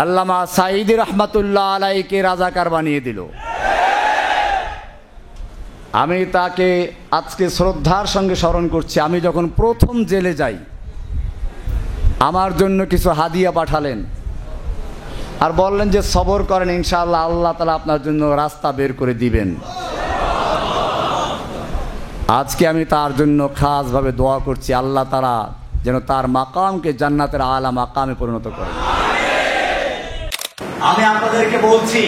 আল্লামা সাঈদী রহমাতুল্লাহ আলাইকে রাজাকার বানিয়ে দিল। আমি তাকে আজকে শ্রদ্ধার সঙ্গে স্মরণ করছি। আমি যখন প্রথম জেলে যাই, আমার জন্য কিছু হাদিয়া পাঠালেন আর বললেন যে সবর করেন, ইনশাআল্লাহ আল্লাহ তাআলা আপনার জন্য রাস্তা বের করে দিবেন। আজকে আমি তার জন্য খাসভাবে দোয়া করছি, আল্লাহ তাআলা যেন তার মাকামকে জান্নাতের আলা মাকামে পরিণত করেন। আমি আপনাদেরকে বলছি,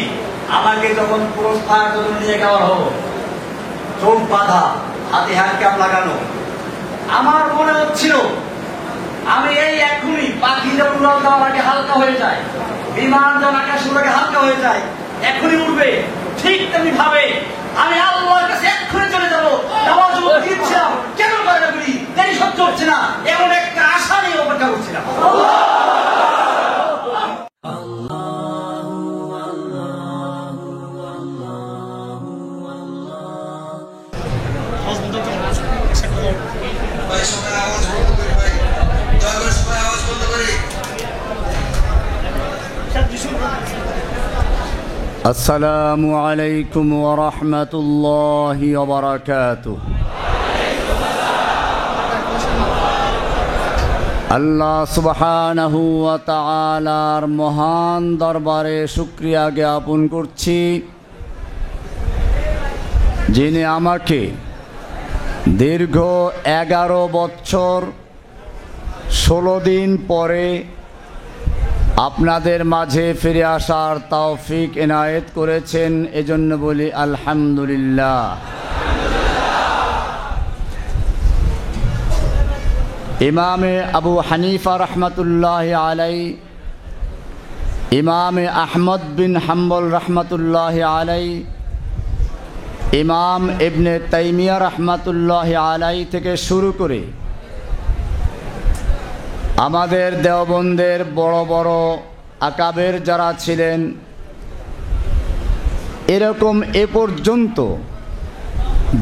আমাকে যখন পুরস্কার জন্য নিয়ে যাওয়া হলো, চোখ বাঁধা, হাতে হ্যান্ডক্যাপ লাগানো, আমার মনে হচ্ছিল আমি এই এখনই পাখি যখন উড়াল দেওয়ার আগে হালকা হয়ে যায়, বিমান যখন আকাশ উড়াকে হালকা হয়ে যায়, এখনই উঠবে, ঠিক তেমনি ভাবে আমি আল্লাহর কাছে এক্ষুনি চলে যাবো। নামাজ দিচ্ছিলাম, কেন করে না বলি, দেরি সহ্য হচ্ছে না, এমন একটা আশা নিয়ে অপেক্ষা করছিলাম। আসসালামু আলাইকুম ওয়া রাহমাতুল্লাহি ওয়া বারাকাতুহু। আল্লাহ সুবহানাহু ওয়া তাআলার মহান দরবারে শুকরিয়া জ্ঞাপন করছি, যিনি আমাকে দীর্ঘ 11 বছর 16 দিন পরে আপনাদের মাঝে ফিরে আসার তৌফিক এনায়েত করেছেন। এজন্য বলি আলহামদুলিল্লাহ। ইমামে আবু হানিফা রহমতুল্লাহ আলাই, ইমামে আহমদ বিন হাম্বল রহমতুল্লাহ আলাই, ইমাম ইবনে তাইমিয়া রহমতুল্লাহ আলাই থেকে শুরু করে আমাদের দেওবন্দের বড় বড় আকাবের যারা ছিলেন, এরকম এ পর্যন্ত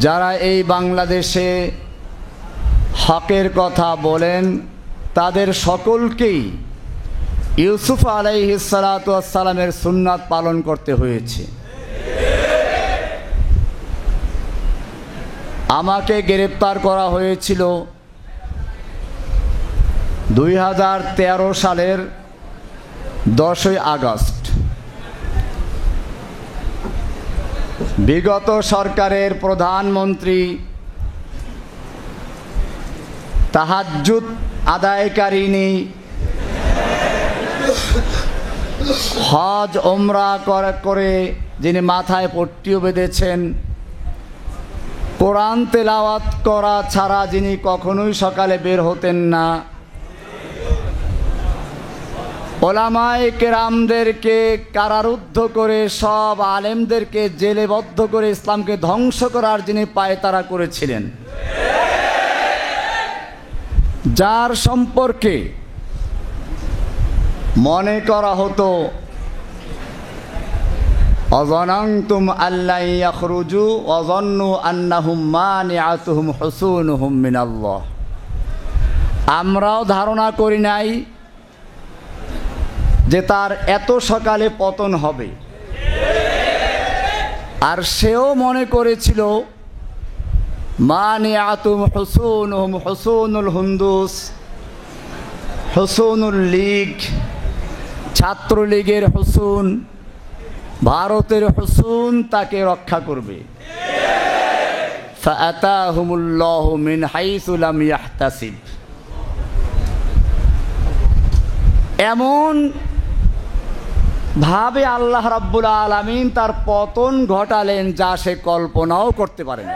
যারা এই বাংলাদেশে হকের কথা বলেন, তাদের সকলকেই ইউসুফ আলাইহিস সালাতু ওয়াস সালামের সুন্নাত পালন করতে হয়েছে। আমাকে গ্রেপ্তার করা হয়েছিল 2013 সালের 10ই আগস্ট। বিগত সরকারের প্রধানমন্ত্রী তাহাজ্জুদ আদায়কারিনী, হজ ওমরা করে যিনি মাথায় পট্টিও বেঁধেছেন, কোরআন তেলাওয়াত করা ছাড়া যিনি কখনোই সকালে বের হতেন না, ওলামায়ে কেরামদেরকে কারারুদ্ধ করে সব আলেমদেরকে জেলেবদ্ধ করে ইসলামকে ধ্বংস করার যিনি পায়তারা করেছিলেন, যার সম্পর্কে মনে করা হতো অযনানতুম আল্লা ইয়াখরুজু ওয়াযন্নু আন্নাহুম মানিআতুহুম হুসুনুহুম মিনাল্লাহ। আমরাও ধারণা করি নাই যে তার এত সকালে পতন হবে, আর সেও মনে করেছিল মানিআতুহুম হুসুনুহুম হুসুনুল হুন্দুস, হুসুনুল লীগ, ছাত্রলীগের হুসুন, ভারতের হুসুন তাকে রক্ষা করবে। ফাআতাহুমুল্লাহু মিন হাইসু লাম ইয়াহতাসিব। এমন ভাবে আল্লাহ রাব্বুল আলামিন তার পতন ঘটালেন যা সে কল্পনাও করতে পারে না।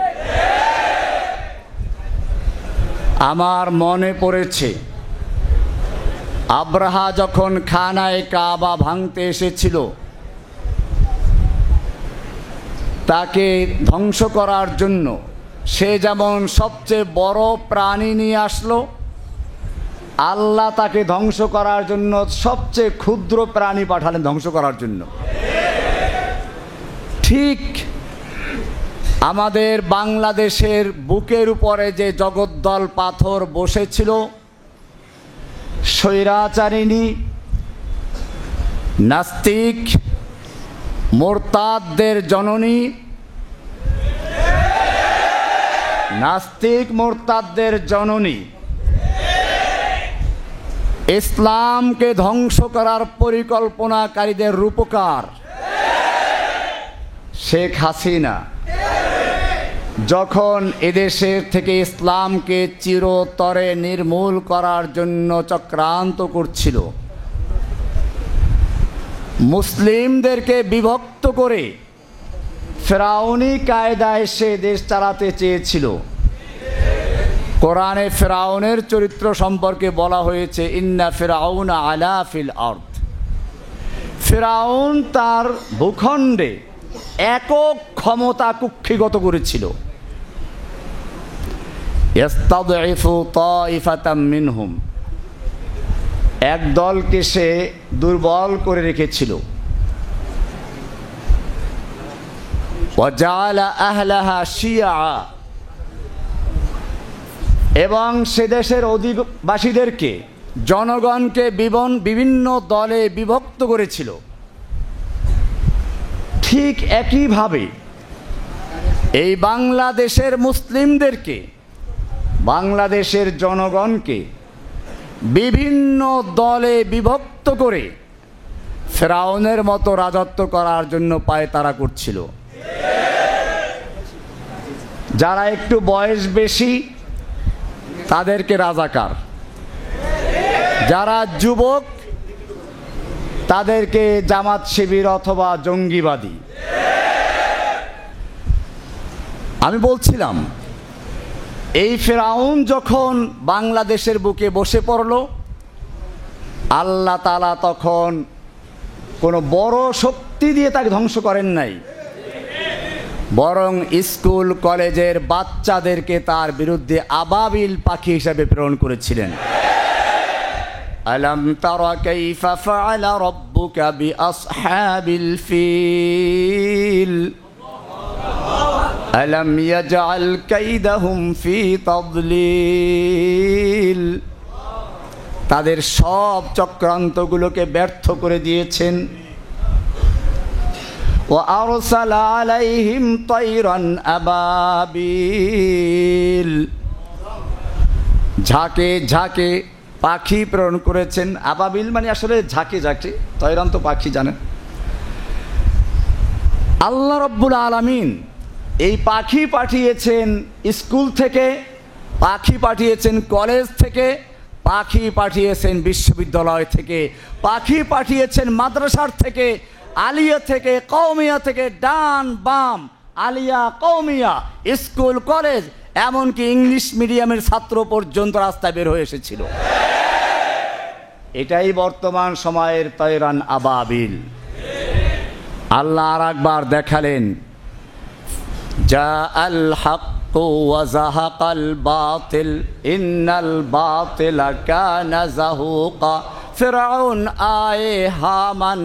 আমার মনে পড়েছে আব্রাহা যখন খানায়ে কাবা ভাঙতে এসেছিল, তাকে ধ্বংস করার জন্য সে যেমন সবচেয়ে বড় প্রাণী নিয়ে আসলো, আল্লাহ তাকে ধ্বংস করার জন্য সবচেয়ে ক্ষুদ্র প্রাণী পাঠালেন ধ্বংস করার জন্য। ঠিক আমাদের বাংলাদেশের বুকের উপরে যে জগদ্দল পাথর বসেছিল, স্বৈরাচারিণী নাস্তিক মুরতাদদের জননী, নাস্তিক মুরতাদদের জননী, ইসলামকে ধ্বংস করার পরিকল্পনাকারীদের রূপকার শেখ হাসিনা যখন এদেশের থেকে ইসলামকে চিরতরে নির্মূল করার জন্য চক্রান্ত করছিল, মুসলিমদেরকে বিভক্ত করে ফেরাউনি কায়দায় সে দেশ চালাতে চেয়েছিল। কোরআনে ফেরাউনের চরিত্র সম্পর্কে বলা হয়েছে, ইন্না ফিরাউন আলা ফিল আরদ। ফেরাউন তার ভূখণ্ডে একক ক্ষমতা কুক্ষিগত করেছিল। ইস্তাদঈফু তাইফাতাম মিনহুম, এক দলকে সে দুর্বল করে রেখেছিল। ওয়াজাআলা আহলাহা শিয়া, এবং সে দেশের অধিবাসীদেরকে, জনগণকে বিভিন্ন দলে বিভক্ত করেছিল। ঠিক একইভাবে এই বাংলাদেশের মুসলিমদেরকে, বাংলাদেশের জনগণকে বিভিন্ন দলে বিভক্ত করে ফেরাউনের মতো রাজত্ব করার জন্য পায়তারা করছিল। যারা একটু বয়স বেশি তাদেরকে রাজাকার, যারা যুবক তাদেরকে জামাত শিবির অথবা জঙ্গিবাদী। আমি বলছিলাম, এই ফেরাউন যখন বাংলাদেশের বুকে বসে পড়ল, আল্লাহ তাআলা তখন কোনো বড় শক্তি দিয়ে তাকে ধ্বংস করেন নাই, বরং স্কুল কলেজের বাচ্চাদেরকে তার বিরুদ্ধে আবাবিল পাখি হিসাবে প্রেরণ করেছিলেন। আলাম তারা কাইফা ফাআলা রাব্বুকা বিআসহাবিল ফিল আলাম ইয়াজআল কাইদাহুম ফি তাদলিল। তাদের সব চক্রান্তগুলোকে ব্যর্থ করে দিয়েছেন। وأرسل عليهم طيرا أبابيل, ঝাঁকে ঝাঁকে পাখি প্রেরণ করেছেন। আবাবিল মানে আসলে ঝাঁকে ঝাঁকে, তয়রান তো পাখি জানেন। আল্লাহ রব্বুল আলামিন এই পাখি পাঠিয়েছেন স্কুল থেকে, পাখি পাঠিয়েছেন কলেজ থেকে, পাখি পাঠিয়েছেন বিশ্ববিদ্যালয় থেকে, পাখি পাঠিয়েছেন মাদ্রাসার থেকে, আলিয়া থেকে, কওমিয়া থেকে, ডান বাম, আলিয়া কওমিয়া, স্কুল কলেজ, এমনকি ইংলিশ মিডিয়ামের ছাত্র পর্যন্ত রাস্তায় বের হয়ে এসেছিল। এটাই বর্তমান সময়ের তয়রান আবাবিল। আল্লাহ আর একবার দেখালেন, জাআল হাক্কু ওয়া যাহাকাল বাতিল ইন্নাল বাতিলা কানা যাহুকা। ফিরাউন আয়ে, হামান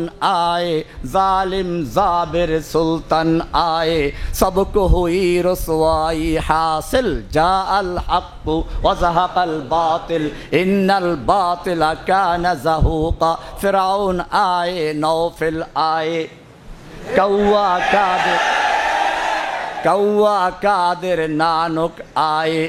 আয়ে, জালিম জাবির সুলতান আয়ে, সবকো হুই রসওয়াই হাসিল। জাআল হাক্কু ওয়া যাহাকাল বাতিল ইন্নাল বাতিলা কানা যাহুকা। ফিরাউন আয়ে, নওফিল আয়ে, कौआ कादिर नानक आए,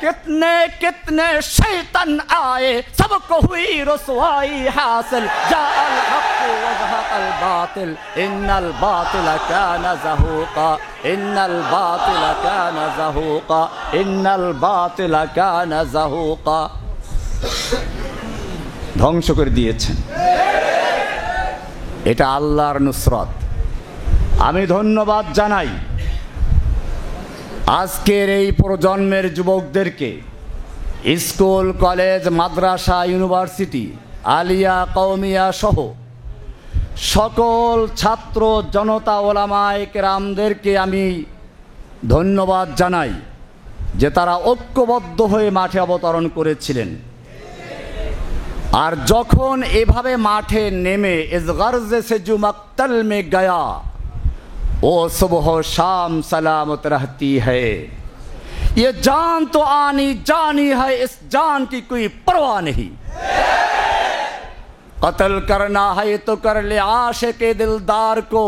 कितने कितने शैतान आए, सबको हुई रसवाई हासिल। जाअल हक़ व ज़हक़ल बातिल इन्नल बातिल काना ज़हूक़ा, इन्नल बातिल काना ज़हूक़ा, इन्नल बातिल काना ज़हूक़ा। ধ্বংস করে দিয়েছেন। এটা আল্লাহর নুসরত। আমি ধন্যবাদ জানাই আজকের এই প্রজন্মের যুবকদেরকে, স্কুল কলেজ মাদ্রাসা ইউনিভার্সিটি আলিয়া কওমিয়া সহ সকল ছাত্র জনতা ওলামায়ে কেরামদেরকে আমি ধন্যবাদ জানাই যে তারা ঐক্যবদ্ধ হয়ে মাঠে অবতরণ করেছিলেন। আর যখন এভাবে মাঠে নেমে ইস গর্জে সে জু মক্তল মে গয়া ও সুবহ শাম सलामत रहती है, ये जान तो आनी जानी है, इस जान की कोई परवाह नहीं। कत्ल करना है तो कर ले आशिक़े दिलदार को,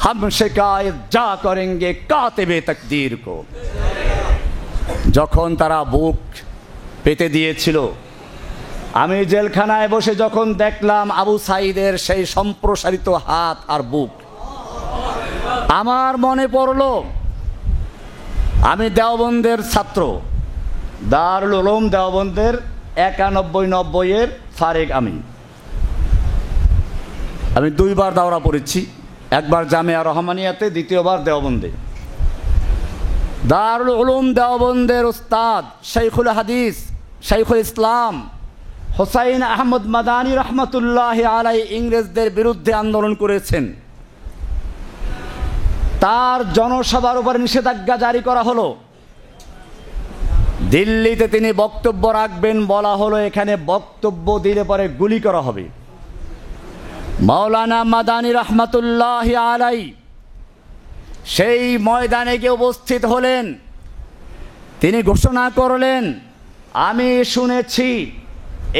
हम शिकायत जा करेंगे कातिबे तकदीर को। যখন তারা বুক পেতে দিয়েছিল, আমি জেলখানায় বসে যখন দেখলাম আবু সাঈদের সেই সম্প্রসারিত হাত আর বুক, আমার মনে পড়ল আমি দেওবন্দের ছাত্র, দারুল উলুম দেওবন্দের 91-90 ফারেক। আমি দুইবার দাওরা পড়েছি, একবার জামিয়া রহমানিয়াতে, দ্বিতীয়বার দেওবন্দে। দারুল উলুম দেওবন্দের উস্তাদ শাইখুল হাদিস শাইখুল ইসলাম হুসাইন আহমদ মাদানী রহমতুল্লাহ আলাই ইংরেজদের বিরুদ্ধে আন্দোলন করেছেন। তার জনসভার উপর নিষেধাজ্ঞা জারি করা হলো। দিল্লিতে তিনি বক্তব্য রাখবেন, বলা হলো এখানে বক্তব্য দিলে পরে গুলি করা হবে। মাওলানা মাদানী রহমতুল্লাহ আলাই সেই ময়দানে গিয়ে উপস্থিত হলেন। তিনি ঘোষণা করলেন, আমি শুনেছি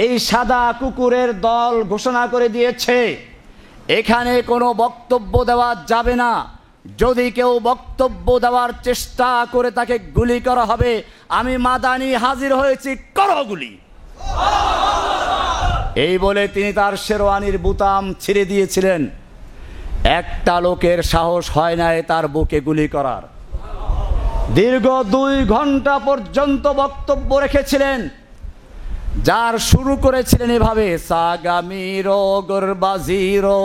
এই সাদা কুকুরের দল ঘোষণা করে দিয়েছে এখানে কোনো বক্তব্য দেওয়া যাবে না, যদি কেউ বক্তব্য দেওয়ার চেষ্টা করে তাকে গুলি করা হবে। আমি মাদানী হাজির হয়েছি, করো গুলি। এই বলে তিনি তার শেরওয়ানির বুতাম ছিঁড়ে দিয়েছিলেন। একটা লোকের সাহস হয় নাই তার বুকে গুলি করার। দীর্ঘ 2 ঘন্টা পর্যন্ত বক্তব্য রেখেছিলেন, যার শুরু করেছিলেন এভাবে, সাগামিরো গরবাজিরো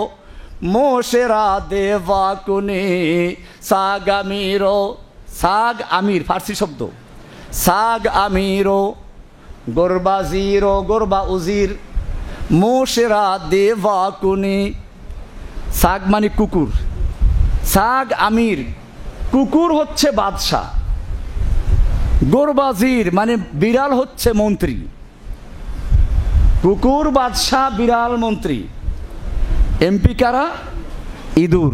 মোশেরা দেওয়াকুনি। সাগামিরো, সাগ আমির ফার্সি শব্দ, সাগ আমিরো গরবাজিরো, গরবা উজির, মোশেরা দেওয়াকুনি। সাগ মানে কুকুর, সাগ আমির, কুকুর হচ্ছে বাদশাহ, গরবাজির মানে বিড়াল হচ্ছে মন্ত্রী। কুকুর বাদশাহ, বিড়াল মন্ত্রী। এমপি কারা? ইঁদুর।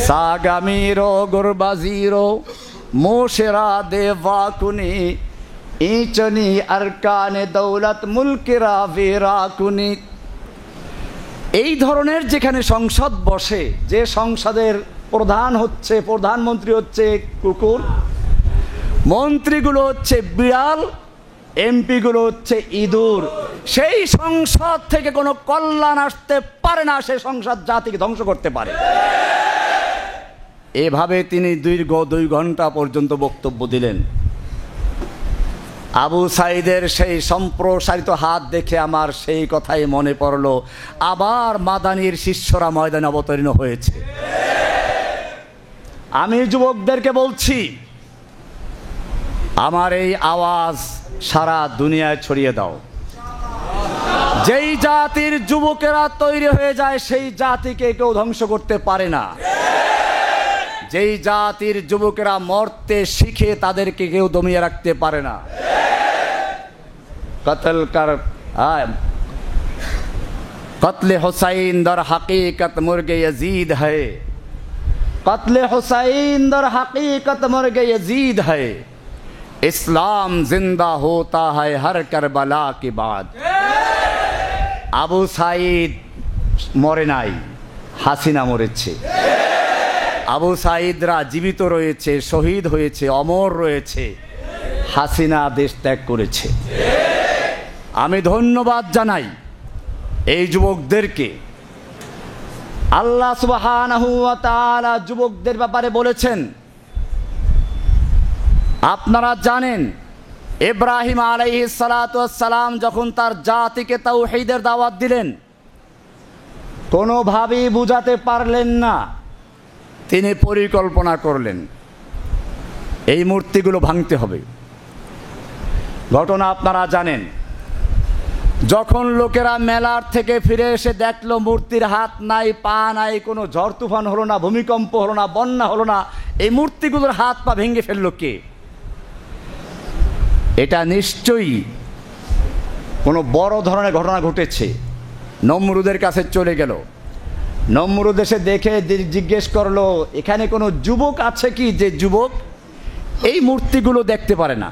সাগ আমিরো গরবাজিরো মোশেরা দেওয়াকুনি, ইচনি আরকানে দৌলত মুলকেরা বেরাকুনি। এই ধরনের যেখানে সংসদ বসে, যে সংসদের প্রধানমন্ত্রী হচ্ছে কুকুর, মন্ত্রীগুলো হচ্ছে বিড়াল, এমপিগুলো হচ্ছে ইঁদুর, সেই সংসদ থেকে কোনো কল্যাণ আসতে পারে না। সেই সংসদ জাতিকে ধ্বংস করতে পারে। এভাবে তিনি দীর্ঘ 2 ঘন্টা পর্যন্ত বক্তব্য দিলেন। আবু সাঈদের সেই সম্প্রসারিত হাত দেখে আমার সেই কথাই মনে পড়ল, আবার মাদানীর শিষ্যরা ময়দানে অবতীর্ণ হয়েছে। আমি যুবকদেরকে বলছি, আমার এই আওয়াজ সারা দুনিয়ায় ছড়িয়ে দাও। যেই জাতির যুবকেরা তৈরি হয়ে যায় সেই জাতিকে কেউ ধ্বংস করতে পারে না। যেই জাতির যুবকেরা মরতে শিখে তাদেরকে কেউ দমিয়ে রাখতে পারে না। कत्ले हुसैन दर हकीकत मुर्गे यजीद है, कत्ले हुसैन दर हकीकत मुर्गे यजीद है, इस्लाम जिंदा होता है हर करबला के बाद। আবু সাঈদ মরে নাই, হাসিনা মরেছে। আবু সাঈদরা জীবিত রয়েছে, শহীদ হয়েছে, অমর রয়েছে। হাসিনা দেশ ত্যাগ করেছে। আমি ধন্যবাদ জানাই এই যুবকদেরকে। আল্লাহ সুবহানাহু ওয়া তাআলা যুবকদের ব্যাপারে বলেছেন, আপনারা জানেন ইব্রাহিম আলাইহিস সালাতু ওয়াস সালাম যখন তার জাতিকে তাওহীদের দাওয়াত দিলেন, কোনোভাবেই বুঝাতে পারলেন না। তিনি পরিকল্পনা করলেন এই মূর্তিগুলো ভাঙতে হবে। ঘটনা আপনারা জানেন, যখন লোকেরা মেলার থেকে ফিরে এসে দেখলো মূর্তির হাত নাই, পা নাই, কোনো ঝড় তুফান হলো না, ভূমিকম্প হলো না, বন্যা হলো না, এই মূর্তিগুলোর হাত পা ভেঙে ফেললো কে? এটা নিশ্চয়ই কোনো বড় ধরনের ঘটনা ঘটেছে। নমরুদের কাছে চলে গেল। নমরুদ এসে দেখে জিজ্ঞেস করলো, এখানে কোনো যুবক আছে কি যে যুবক এই মূর্তিগুলো দেখতে পারে না?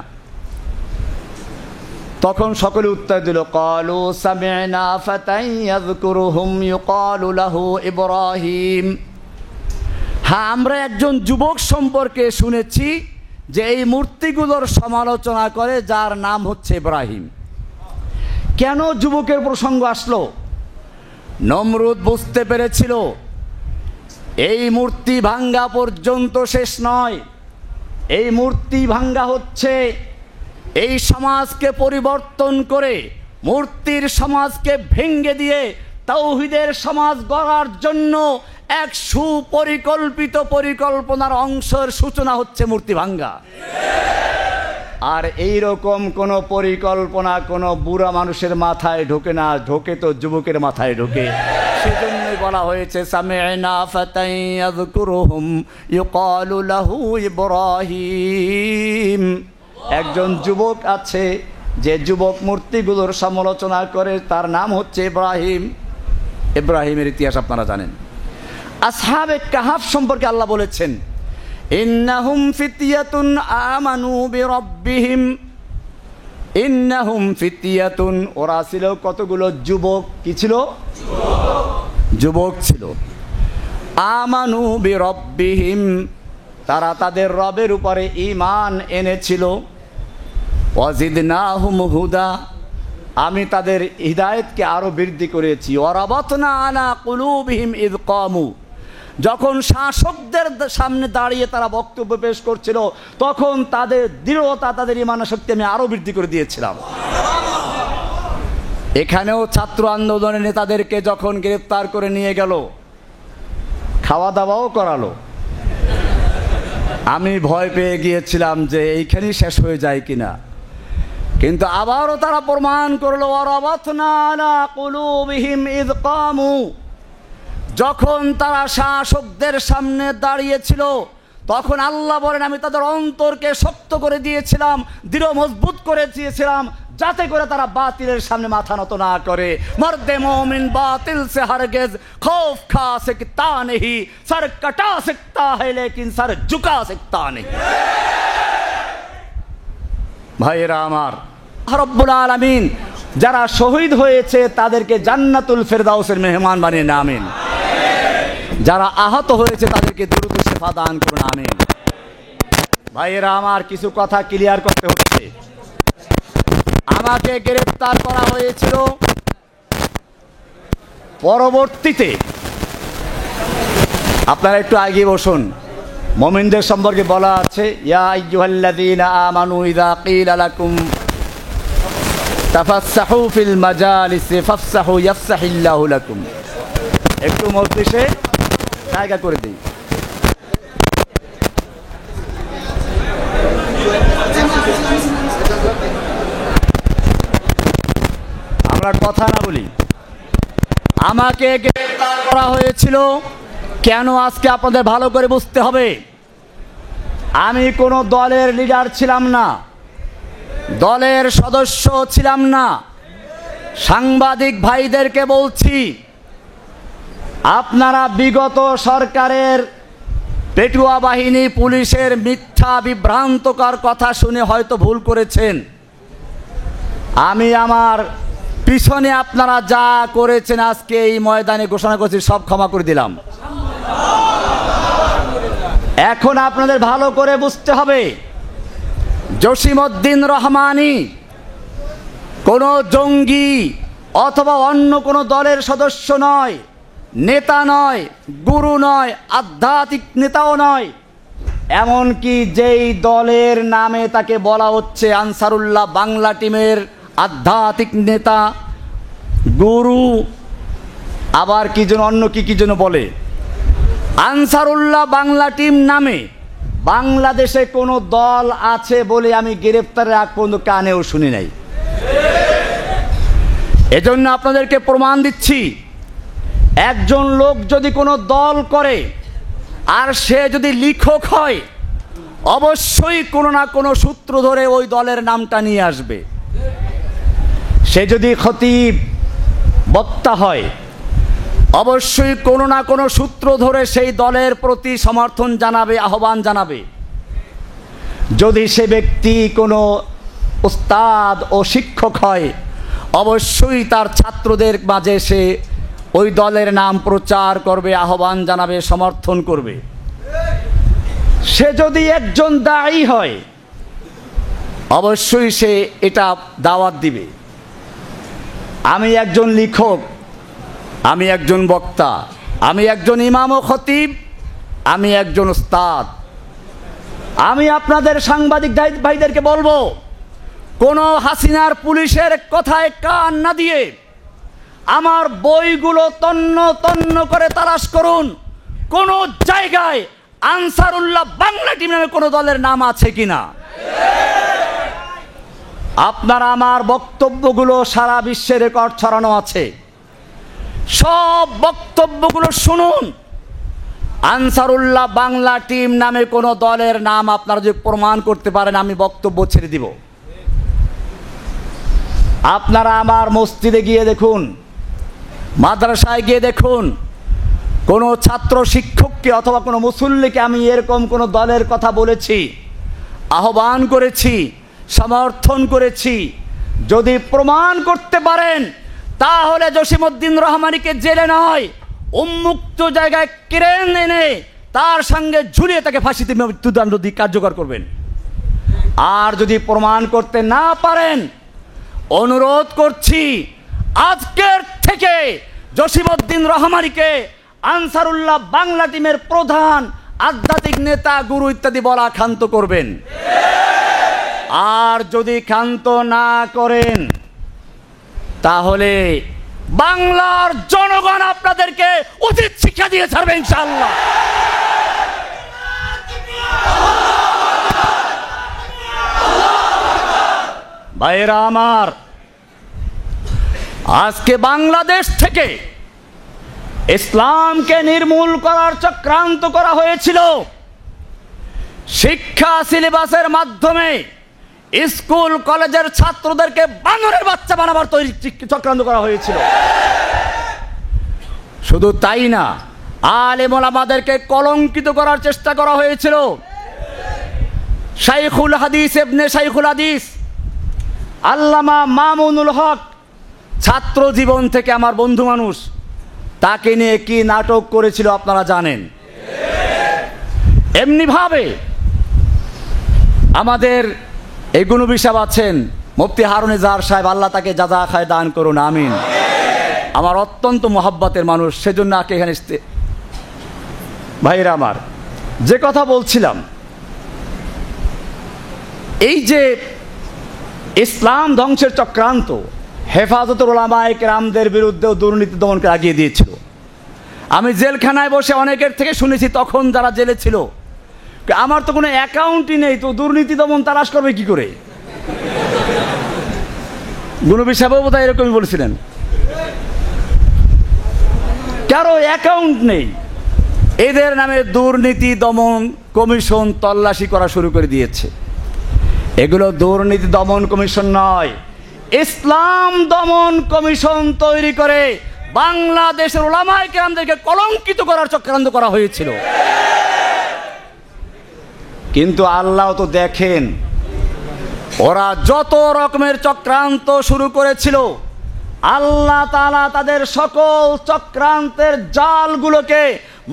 তখন সকলে উত্তর দিল, ক্বালু সামি'না ফাতান ইয়াযকুরুহুম ইউকালু লাহু ইব্রাহিম। হ্যাঁ, আমরা একজন যুবক সম্পর্কে শুনেছি যে এই মূর্তিগুলোর সমালোচনা করে, যার নাম হচ্ছে ইব্রাহিম। কেন যুবকের প্রসঙ্গ আসলো? নমরুদ বুঝতে পেরেছিল এই মূর্তি ভাঙ্গা পর্যন্ত শেষ নয়। এই মূর্তি ভাঙ্গা হচ্ছে এই সমাজকে পরিবর্তন করে, মূর্তির সমাজকে ভেঙ্গে দিয়ে তাওহীদের সমাজ গড়ার জন্য এক সুপরিকল্পিত পরিকল্পনার অংশের সূচনা হচ্ছে মূর্তি ভাঙ্গা। আর এই রকম কোন পরিকল্পনা কোন বুড়া মানুষের মাথায় ঢোকে না, ঢোকে তো যুবকের মাথায় ঢোকে। সেজন্যই বলা হয়েছে সামি'না ফাতান ইয়াযকুরুহুম ইউকালু লাহু ইব্রাহিম। একজন যুবক আছে যে যুবক মূর্তিগুলোর সমালোচনা করে, তার নাম হচ্ছে ইব্রাহিম। ইব্রাহিমের ইতিহাস আপনারা জানেন। আসহাবে কাহাফ সম্পর্কে আল্লাহ বলেছেন, ইন্নাহুম ফিতয়াতুন আমানু বিরাব্বিহিম। ইন্নাহুম ফিতয়াতুন, ওরা ছিল কতগুলো যুবক। কি ছিল? যুবক ছিল। আমানু বিরাব্বিহিম, তারা তাদের রবের উপরে ঈমান এনেছিল। ওয়াজিদনাহুম হুদা, আমি তাদের হিদায়াতকে আরো বৃদ্ধি করেছি। ওয়ারাবাতনা আলা কুলুবিহিম ইয কামু, যখন শাসকদের সামনে দাঁড়িয়ে তারা বক্তব্য পেশ করছিল, তখন তাদের দৃঢ়তা, তাদের ঈমান শক্তি আমি আরো বৃদ্ধি করে দিয়েছিলাম। এখানেও ছাত্র আন্দোলনের নেতাদেরকে যখন গ্রেফতার করে নিয়ে গেল, খাওয়া দাওয়াও করালো। আমি ভয় পেয়ে গিয়েছিলাম যে এইখানেই শেষ হয়ে যায় কিনা, কিন্তু আবারও তারা প্রমাণ করলো ওয়ারাবাতনা আলা কুলুবিহিম ইয কামু, যখন তারা শাসকদের সামনে দাঁড়িয়েছিল তখন আল্লাহ বলেন আমি তাদের অন্তরকে শক্ত করে দিয়েছিলাম, দৃঢ় মজবুত করে দিয়েছিলাম, যাতে করে তারা বাতিলের সামনে মাথা নত না করে। মর্দে মোমিন বাতিল সে হরগিজ খৌফ খা सकता नहीं, सर कटा सकता है लेकिन सर झुका सकता नहीं। ভাইয়েরা আমার, রব্বুল আলামিন যারা শহীদ হয়েছে তাদেরকে জান্নাতুল ফেরদাউসের মেহমান বানিয়ে নেন, আমিন। যারা আহত হয়েছে তাদেরকে দ্রুত শিফা দান করুন, আমিন। ভাইয়েরা আমার, কিছু কথা ক্লিয়ার করতে হচ্ছে। আমাকে গ্রেফতার করা হয়েছিল, পরবর্তীতে আপনারা একটু আগে বসুন। মুমিনদের সম্পর্কে বলা আছে, ইয়া আইয়ুহাল্লাযীনা আমানু ইযা ক্বিলা লাকুম তাফাসসাহু ফিল মাজালিসি ফাফসাহু ইয়াফসাহিল্লাহু লাকুম। একটু মজলিসে জায়গা করে দিই। আমরা কথা না বলি। আমাকে গ্রেফতার করা হয়েছিল কেন, আজকে আপনাদের ভালো করে বুঝতে হবে। আমি কোনো দলের লিডার ছিলাম না, দলের সদস্য ছিলাম না। সাংবাদিক ভাইদেরকে বলছি, আপনারা বিগত সরকারের পেটুয়া বাহিনী, পুলিশের মিথ্যা বিভ্রান্তকর কথা শুনে হয়তো ভুল করেছেন। আমি আমার পিছনে আপনারা যা করেছেন আজকে এই ময়দানে ঘোষণা করছি, সব ক্ষমা করে দিলাম। এখন আপনাদের ভালো করে বুঝতে হবে, জসিমউদ্দিন রহমানী কোনো জঙ্গি অথবা অন্য কোনো দলের সদস্য নয়, নেতা নয়, গুরু নয়, আধ্যাত্মিক নেতাও নয়। এমনকি যেই দলের নামে তাকে বলা হচ্ছে আনসারুল্লাহ বাংলা টিমের আধ্যাত্মিক নেতা, গুরু, আবার কি যেন অন্য কি যেন বলে, আনসারুল্লাহ বাংলা টিম নামে বাংলাদেশে কোনো দল আছে বলে আমি গ্রেফতারের আগ পর্যন্ত কানেও শুনি নাই। এজন্য আপনাদেরকে প্রমাণ দিচ্ছি, একজন লোক যদি কোনো দল করে আর সে যদি লেখক হয়, অবশ্যই কোনো না কোনো সূত্র ধরে ওই দলের নামটা নিয়ে আসবে। সে যদি খতিব বক্তা হয়, অবশ্যই কোনো না কোনো সূত্র ধরে সেই দলের প্রতি সমর্থন জানাবে, আহ্বান জানাবে। যদি সে ব্যক্তি কোনো উস্তাদ ও শিক্ষক হয়, অবশ্যই তার ছাত্রদের মাঝে সে ওই দলের নাম প্রচার করবে, আহ্বান জানাবে, সমর্থন করবে। সে যদি একজন দায়ী হয়, অবশ্যই সে এটা দাওয়াত দিবে। আমি একজন লেখক, আমি একজন বক্তা, আমি একজন ইমাম ও খতিব, আমি একজন উস্তাদ। আমি আপনাদের সাংবাদিক ভাইদেরকে বলবো, কোনো হাসিনার পুলিশের কথায় কান না দিয়ে আমার বইগুলো তন্ন তন্ন করে তালাশ করুন, কোন জায়গায় আনসারুল্লাহ বাংলা টিম নামে কোনো দলের নাম আছে কিনা। আপনারা আমার বক্তব্যগুলো সারা বিশ্বে রেকর্ড ছড়ানো আছে, সব বক্তব্যগুলো শুনুন। আনসারুল্লাহ বাংলা টিম নামে কোনো দলের নাম আপনারা যদি প্রমাণ করতে পারেন, আমি বক্তব্য ছেড়ে দিব। আপনারা আমার মসজিদে গিয়ে দেখুন, মাদ্রাসায় গিয়ে দেখুন, কোনো ছাত্র শিক্ষককে অথবা কোনো মুসল্লিকে আমি এরকম কোনো দলের কথা বলেছি, আহ্বান করেছি, সমর্থন করেছি? যদি প্রমাণ করতে পারেন, তাহলে জসিমউদ্দিন রহমানীকে জেলে নয়, উন্মুক্ত জায়গায় ক্রেন এনে তার সঙ্গে ঝুলিয়ে তাকে ফাঁসিতে মৃত্যুদণ্ড দিয়ে কার্যকর করবেন। আর যদি প্রমাণ করতে না পারেন, অনুরোধ করছি আজকের থেকে জসিমউদ্দিন রহমানীকে আনসারুল্লাহ বাংলা টিমের প্রধান, আধ্যাত্মিক নেতা, গুরু ইত্যাদি বলা ক্ষান্ত করবেন। আর যদি ক্ষান্ত না করেন, তাহলে বাংলার জনগণ আপনাদেরকে উচিত শিক্ষা দিয়ে ছাড়বে ইনশাআল্লাহ। ভাইরা আমার, আজকে বাংলাদেশ থেকে ইসলামকে নির্মূল করার চক্রান্ত করা হয়েছিল। শিক্ষা সিলেবাসের মাধ্যমে স্কুল কলেজের ছাত্রদেরকে বানরের বাচ্চা বানাবার তৈরি চক্রান্ত করা হয়েছিল। শুধু তাই না, আলেম ওলামাদেরকে কলঙ্কিত করার চেষ্টা করা হয়েছিল। শাইখুল হাদিস ইবনে শাইখুল হাদিস আল্লামা মামুনুল হক, ছাত্র জীবন থেকে আমার বন্ধু মানুষ, তাকে নিয়ে কি নাটক করেছিল আপনারা জানেন। এমনিভাবে আমাদের এই গুণবী সাহেব আছেন, মুফতি হারুন ইজাহার সাহেব, আল্লাহ তাকে জাযা খায় দান করুন, আমিন। আমার অত্যন্ত মোহাব্বতের মানুষ, সেজন্য আগে এখানে ভাইরা আমার, যে কথা বলছিলাম, এই যে ইসলাম ধ্বংসের চক্রান্ত হেফাজতুল উলামায়ে কেরামদের বিরুদ্ধেও দুর্নীতি দমনকে আগিয়ে দিয়েছিল। আমি জেলখানায় বসে অনেকের থেকে শুনেছি, তখন যারা জেলে ছিল, আমার তো কোনো অ্যাকাউন্টই নেই, তো দুর্নীতি দমন তালাশ করবে কি করে? গুণবী সাহেবও বোধহয় এরকমই বলেছিলেন, কারো অ্যাকাউন্ট নেই, এদের নামে দুর্নীতি দমন কমিশন তল্লাশি করা শুরু করে দিয়েছে। এগুলো দুর্নীতি দমন কমিশন নয়, ইসলাম দমন কমিশন তৈরি করে বাংলাদেশের উলামায়ে কেরামদেরকে কলঙ্কিত করার চক্রান্ত করা হয়েছিল। কিন্তু আল্লাহ তো দেখেন, ওরা যত রকমের চক্রান্ত শুরু করেছিল, আল্লাহ তাআলা তাদের সকল চক্রান্তের জালগুলোকে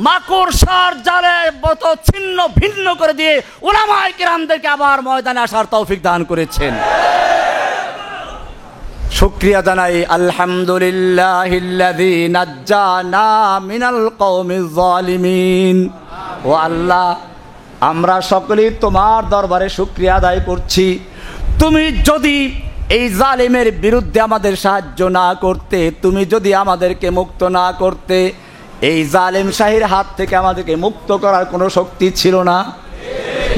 মাকড়সার জালে মত ছিন্ন ভিন্ন করে দিয়ে উলামায়ে কেরামদেরকে আবার ময়দানে আসার তৌফিক দান করেছেন। শুকরিয়া জানাই আলহামদুলিল্লাহিল্লাযী নাজ্জানা মিনাল কওমিজ জালিমিন। ও আল্লাহ, আমরা সকলেই তোমার দরবারে শুকরিয়া আদায় করছি। তুমি যদি এই জালিমের বিরুদ্ধে আমাদের সাহায্য না করতে, তুমি যদি আমাদেরকে মুক্ত না করতে, এই জালিম শাহীর হাত থেকে আমাদেরকে মুক্ত করার কোনো শক্তি ছিল না।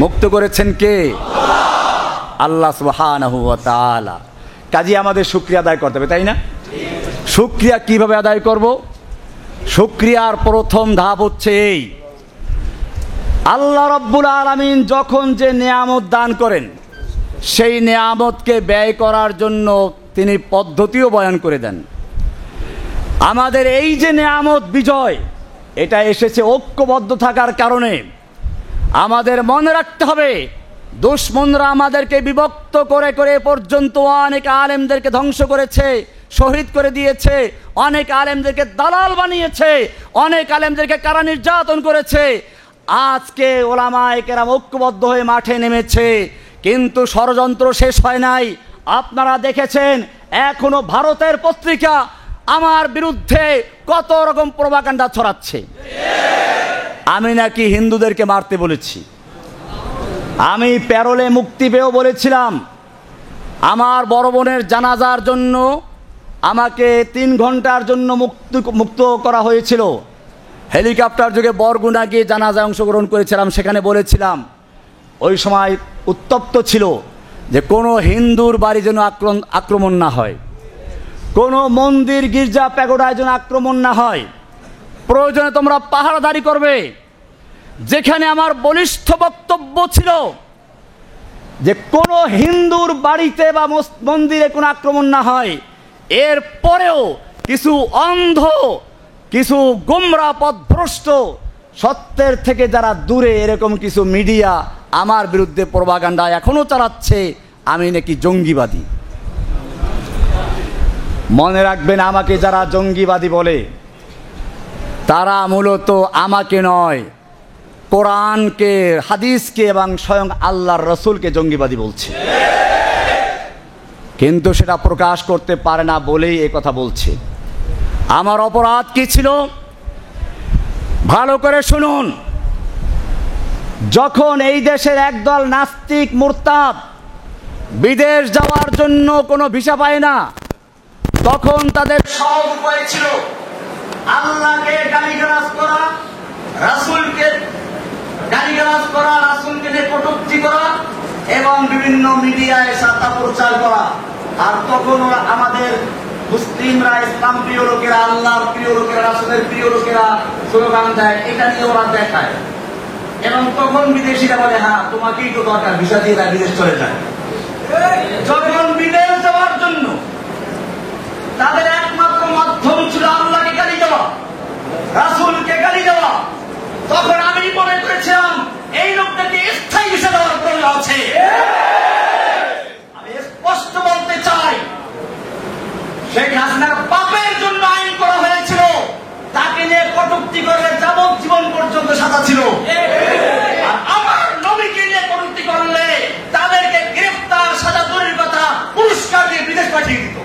মুক্ত করেছেন কে? আল্লাহ সুবহানাহু ওয়া তাআলা। কাজী আমাদের শুকরিয়া আদায় করতে হবে, তাই না? শুকরিয়া কিভাবে আদায় করব? শুকরিয়ার প্রথম ধাপ হচ্ছে এই, আল্লাহ রাব্বুল আলামিন যখন যে নেয়ামত দান করেন, সেই নেয়ামতকে ব্যয় করার জন্য তিনি পদ্ধতিও বয়ান করে দেন। আমাদের এই যে নেয়ামত বিজয়, এটা এসেছে ঐক্যবদ্ধ থাকার কারণে। আমাদের মনে রাখতে হবে, দুশ্মনরা আমাদেরকে বিভক্ত করে করে এ পর্যন্ত অনেক আলেমদেরকে ধ্বংস করেছে, শহীদ করে দিয়েছে, অনেক আলেমদেরকে দালাল বানিয়েছে, অনেক আলেমদেরকে কারা নির্যাতন করেছে। আজকে ওলামায়ে কেরাম ঐক্যবদ্ধ হয়ে মাঠে নেমেছে, কিন্তু ষড়যন্ত্র শেষ হয় নাই। আপনারা দেখেছেন এখনো ভারতের পত্রিকা আমার বিরুদ্ধে কত রকম প্রোপাগান্ডা ছড়াচ্ছে। আমি নাকি হিন্দুদেরকে মারতে বলেছি। আমি প্যারোলে মুক্তি পেয়েও বলেছিলাম আমার বড় বোনের জানাজার জন্য আমাকে 3 ঘন্টার জন্য মুক্ত করা হয়েছিল। হেলিকপ্টার যোগে বরগুনা গিয়ে জানাজায় অংশগ্রহণ করেছিলাম। সেখানে বলেছিলাম ওই সময় উত্তপ্ত ছিল যে কোনো হিন্দুর বাড়ি যেন আক্রমণ না হয়, কোনো মন্দির গির্জা প্যাগোডায় যেন আক্রমণ না হয়, প্রয়োজনে তোমরা পাহারাদারি করবে। যেখানে আমার বলিষ্ঠ বক্তব্য ছিল যে কোনো হিন্দুর বাড়িতে বা মন্দিরে কোনো আক্রমণ না হয়, এরপরেও কিছু অন্ধ, কিছু গোমরা পথভ্রষ্ট, সত্যের থেকে যারা দূরে এরকম কিছু মিডিয়া আমার বিরুদ্ধে প্রোপাগান্ডা এখনো চালাচ্ছে আমি নাকি জঙ্গিবাদী। মনে রাখবেন, আমাকে যারা জঙ্গিবাদী বলে তারা মূলত আমাকে নয়, কোরআনকে, হাদিসকে এবং স্বয়ং আল্লাহর রসুলকে জঙ্গিবাদী বলছে, কিন্তু সেটা প্রকাশ করতে পারে না বলেই এই কথা বলছে। আমার অপরাধ কি ছিল ভালো করে শুনুন। যখন এই দেশের একদল নাস্তিক মুরতাদ বিদেশ যাওয়ার জন্য কোনো ভিসা পায় না, তখন তাদের সব উপায় ছিল আল্লাহকে গালিগালাজ করা, রাসূলকে গালিগালাজ করা, রাসূলকে নিয়ে কটূক্তি করা এবং বিভিন্ন মিডিয়ায় সাতা প্রচার করা। আর তখন ওরা আমাদের মুসলিমরা, ইসলাম প্রিয় লোকেরা, আল্লাহর প্রিয় লোকেরা, রাসূলের প্রিয় লোকেরা স্লোগান দেয়, এটা নিয়ে ওরা দেখায়। এবং তখন বিদেশিরা বলে হ্যাঁ তোমাকেই তো দরকার, ভিসা দিয়ে তারা বিদেশ চলে যায়। যখন বিদেশ যাওয়ার জন্য তাদের একমাত্র মাধ্যম ছিল আল্লাহকে গালি দেওয়া, রাসূলকে গালি দেওয়া, তখন আমি মনে করেছিলাম এই লোকটাকে স্থায়ী ভিসা দেওয়ার প্রয়োজন আছে। আমি স্পষ্ট বলতে চাই, শেখ হাসিনার পাপের জন্য আইন করা হয়েছিল, তাকে নিয়ে কটূক্তি করলে যাবজ্জীবন পর্যন্ত সাজা ছিল। আর আমার নবীকে নিয়ে কটূক্তি করলে তাদেরকে গ্রেফতার, সাজা দূরের কথা পুরস্কার দিয়ে বিদেশ পাঠিয়ে দিত।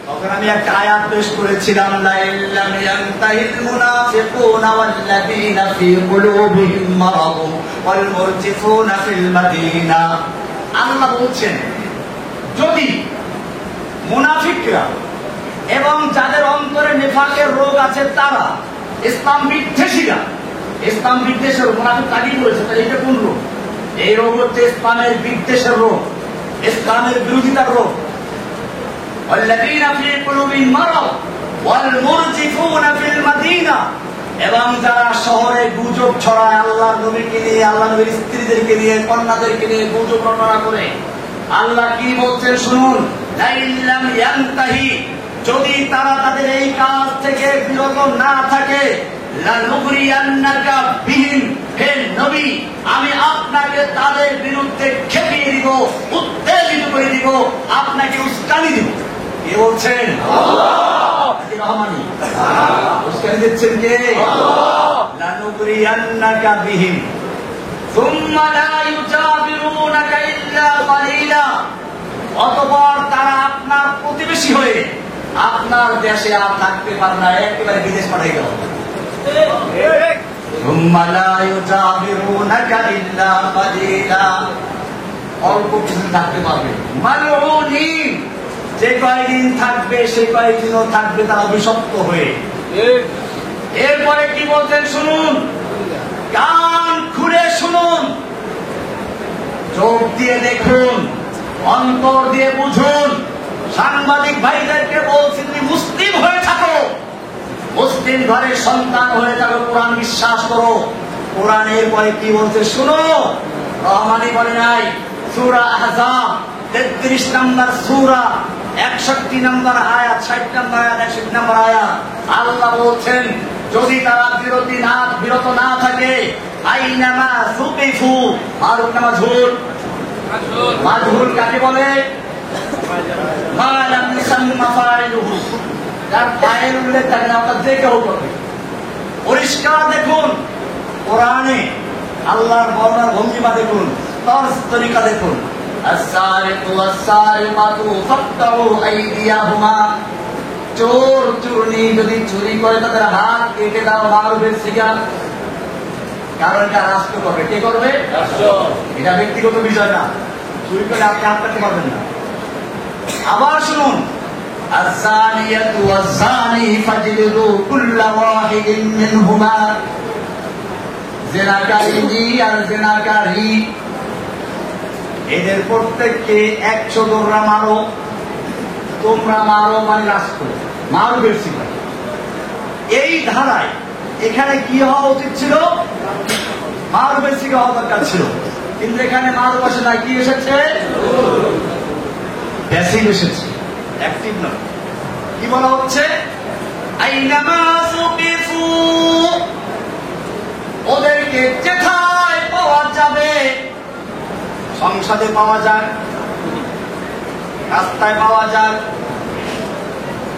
তখন আমি একটা আয়াত পেশ করেছিলাম, লা ইল্লাম ইয়ানতাহিল মুনাফিকুনা ওয়াল্লাযীনা ফী কুলুবিহিম মারাদ ওয়াল মুরজিফুনা ফিল মাদিনা। আল্লাহ বলছেন যদি মুনাফিকরা এবং যাদের অন্তরে নেফাকের রোগ আছে তারা, ইসলাম বিদ্বেষীরা, ইসলাম বিদ্বেষের মুনাফিক তাকেই বলেছে, তাহলে এটা কোন রোগ? এই রোগ হচ্ছে ইসলামের বিদ্বেষের রোগ, ইসলামের বিরোধিতার রোগ। এবং যারা শহরে গুজব ছড়ায় আল্লাহ নবীকে নিয়ে, আল্লাহ নবীর স্ত্রীদেরকে নিয়ে, কন্যাদেরকে নিয়ে গুজব রটনা করে, আল্লাহ কি বলছেন শুনুন, যদি তারা তাদের এই কাজ থেকে বিরত না থাকে, হে নবী আমি আপনাকে তাদের বিরুদ্ধে খেপিয়ে দিব, উত্তেজিত করে দিব, আপনাকে উস্কানি দিব। কে বলছেন? রহমানি। উস্কানি দিচ্ছেন কে? লানুগরিয়ান্নাকা বিহিম সুম্মা লা ইউজাবিরুনাকা ইল্লা কালিলা। অতঃপর তারা আপনার প্রতিবেশী হয়ে আপনার দেশে আর থাকতে পারে না, একেবারে বিদেশ পাঠিয়ে গেল। সুম্মা লা ইউজাবিরুনাকা ইল্লা কালিলা, অল্প কিছু থাকতে পারবে। মালউনিন, যে কয়েকদিন থাকবে সে কয়েকদিনও থাকবে তারা অভিশপ্ত হয়ে। এরপরে কি বলছেন শুনুন, কান খুলে শুনুন, চোখ দিয়ে দেখুন, অন্তর দিয়ে বুঝুন। সাংবাদিক ভাইদেরকে বলছি, তুমি মুসলিম হয়ে থাকো, মুসলিম ঘরের সন্তান হয়ে থাকো, কোরআন বিশ্বাস করো। কোরআনের পরে কি বলছে শুনো, রহমানি বলে নাই, সূরা আহজাব 33 নম্বর সূরা 61 নম্বর আয়াত, 60 নম্বর আয়াত, 61 নম্বর আয়াত। আল্লাহ বলছেন যদি তারা বিরত না থাকে, আইনামা সুকিফু, মারুফ না মাজহুর? মাজহুর কাকে বলে? মা লাম ইউসাম্মা ফাইলুহু, যার ফাইল উল্লেখ থাকে না, অর্থাৎ যে কেউ করবে। পরিষ্কার দেখুন কোরআনে আল্লাহর বর্ণনার ভঙ্গিমা দেখুন, তরিকা দেখুন। আস-সারিকু ওয়াস-সারিকাতু ফাকতাউ আইদিয়াহুমা, চোর চুরনি যদি চুরি করে তাদের হাত কেটে দাও, মারুফের সিগা। কারণ এটা রাষ্ট্র করবে। কে করবে? রাষ্ট্র। এটা ব্যক্তিগত বিষয় না, চুরি করে আপনি হাত কাটতে পারবেন না। আবার শুনুন, আস-সানিয়াতু ওয়াস-সানি ফাজলিদু কুল্লা ওয়াহিদিন মিনহুমা, জিনাকারী আর জিনাকারী এদের প্রত্যেককে 100 দোররা মারো। তোমরা মারো মানে রাষ্ট্র, মারুফের সিগা। এই ধারায় এখানে কি হওয়া উচিত ছিল? মারুফের সিগা হওয়া দরকার ছিল, কিন্তু এখানে মারুফ আসে না, কি এসেছে? প্যাসিভ এসেছে, অ্যাক্টিভ নয়। কি বলা হচ্ছে? আইনামা সুকিফু, ওদেরকে যেথায় পাওয়া যাবে, সংসদে পাওয়া যাক, রাস্তায় পাওয়া যাক,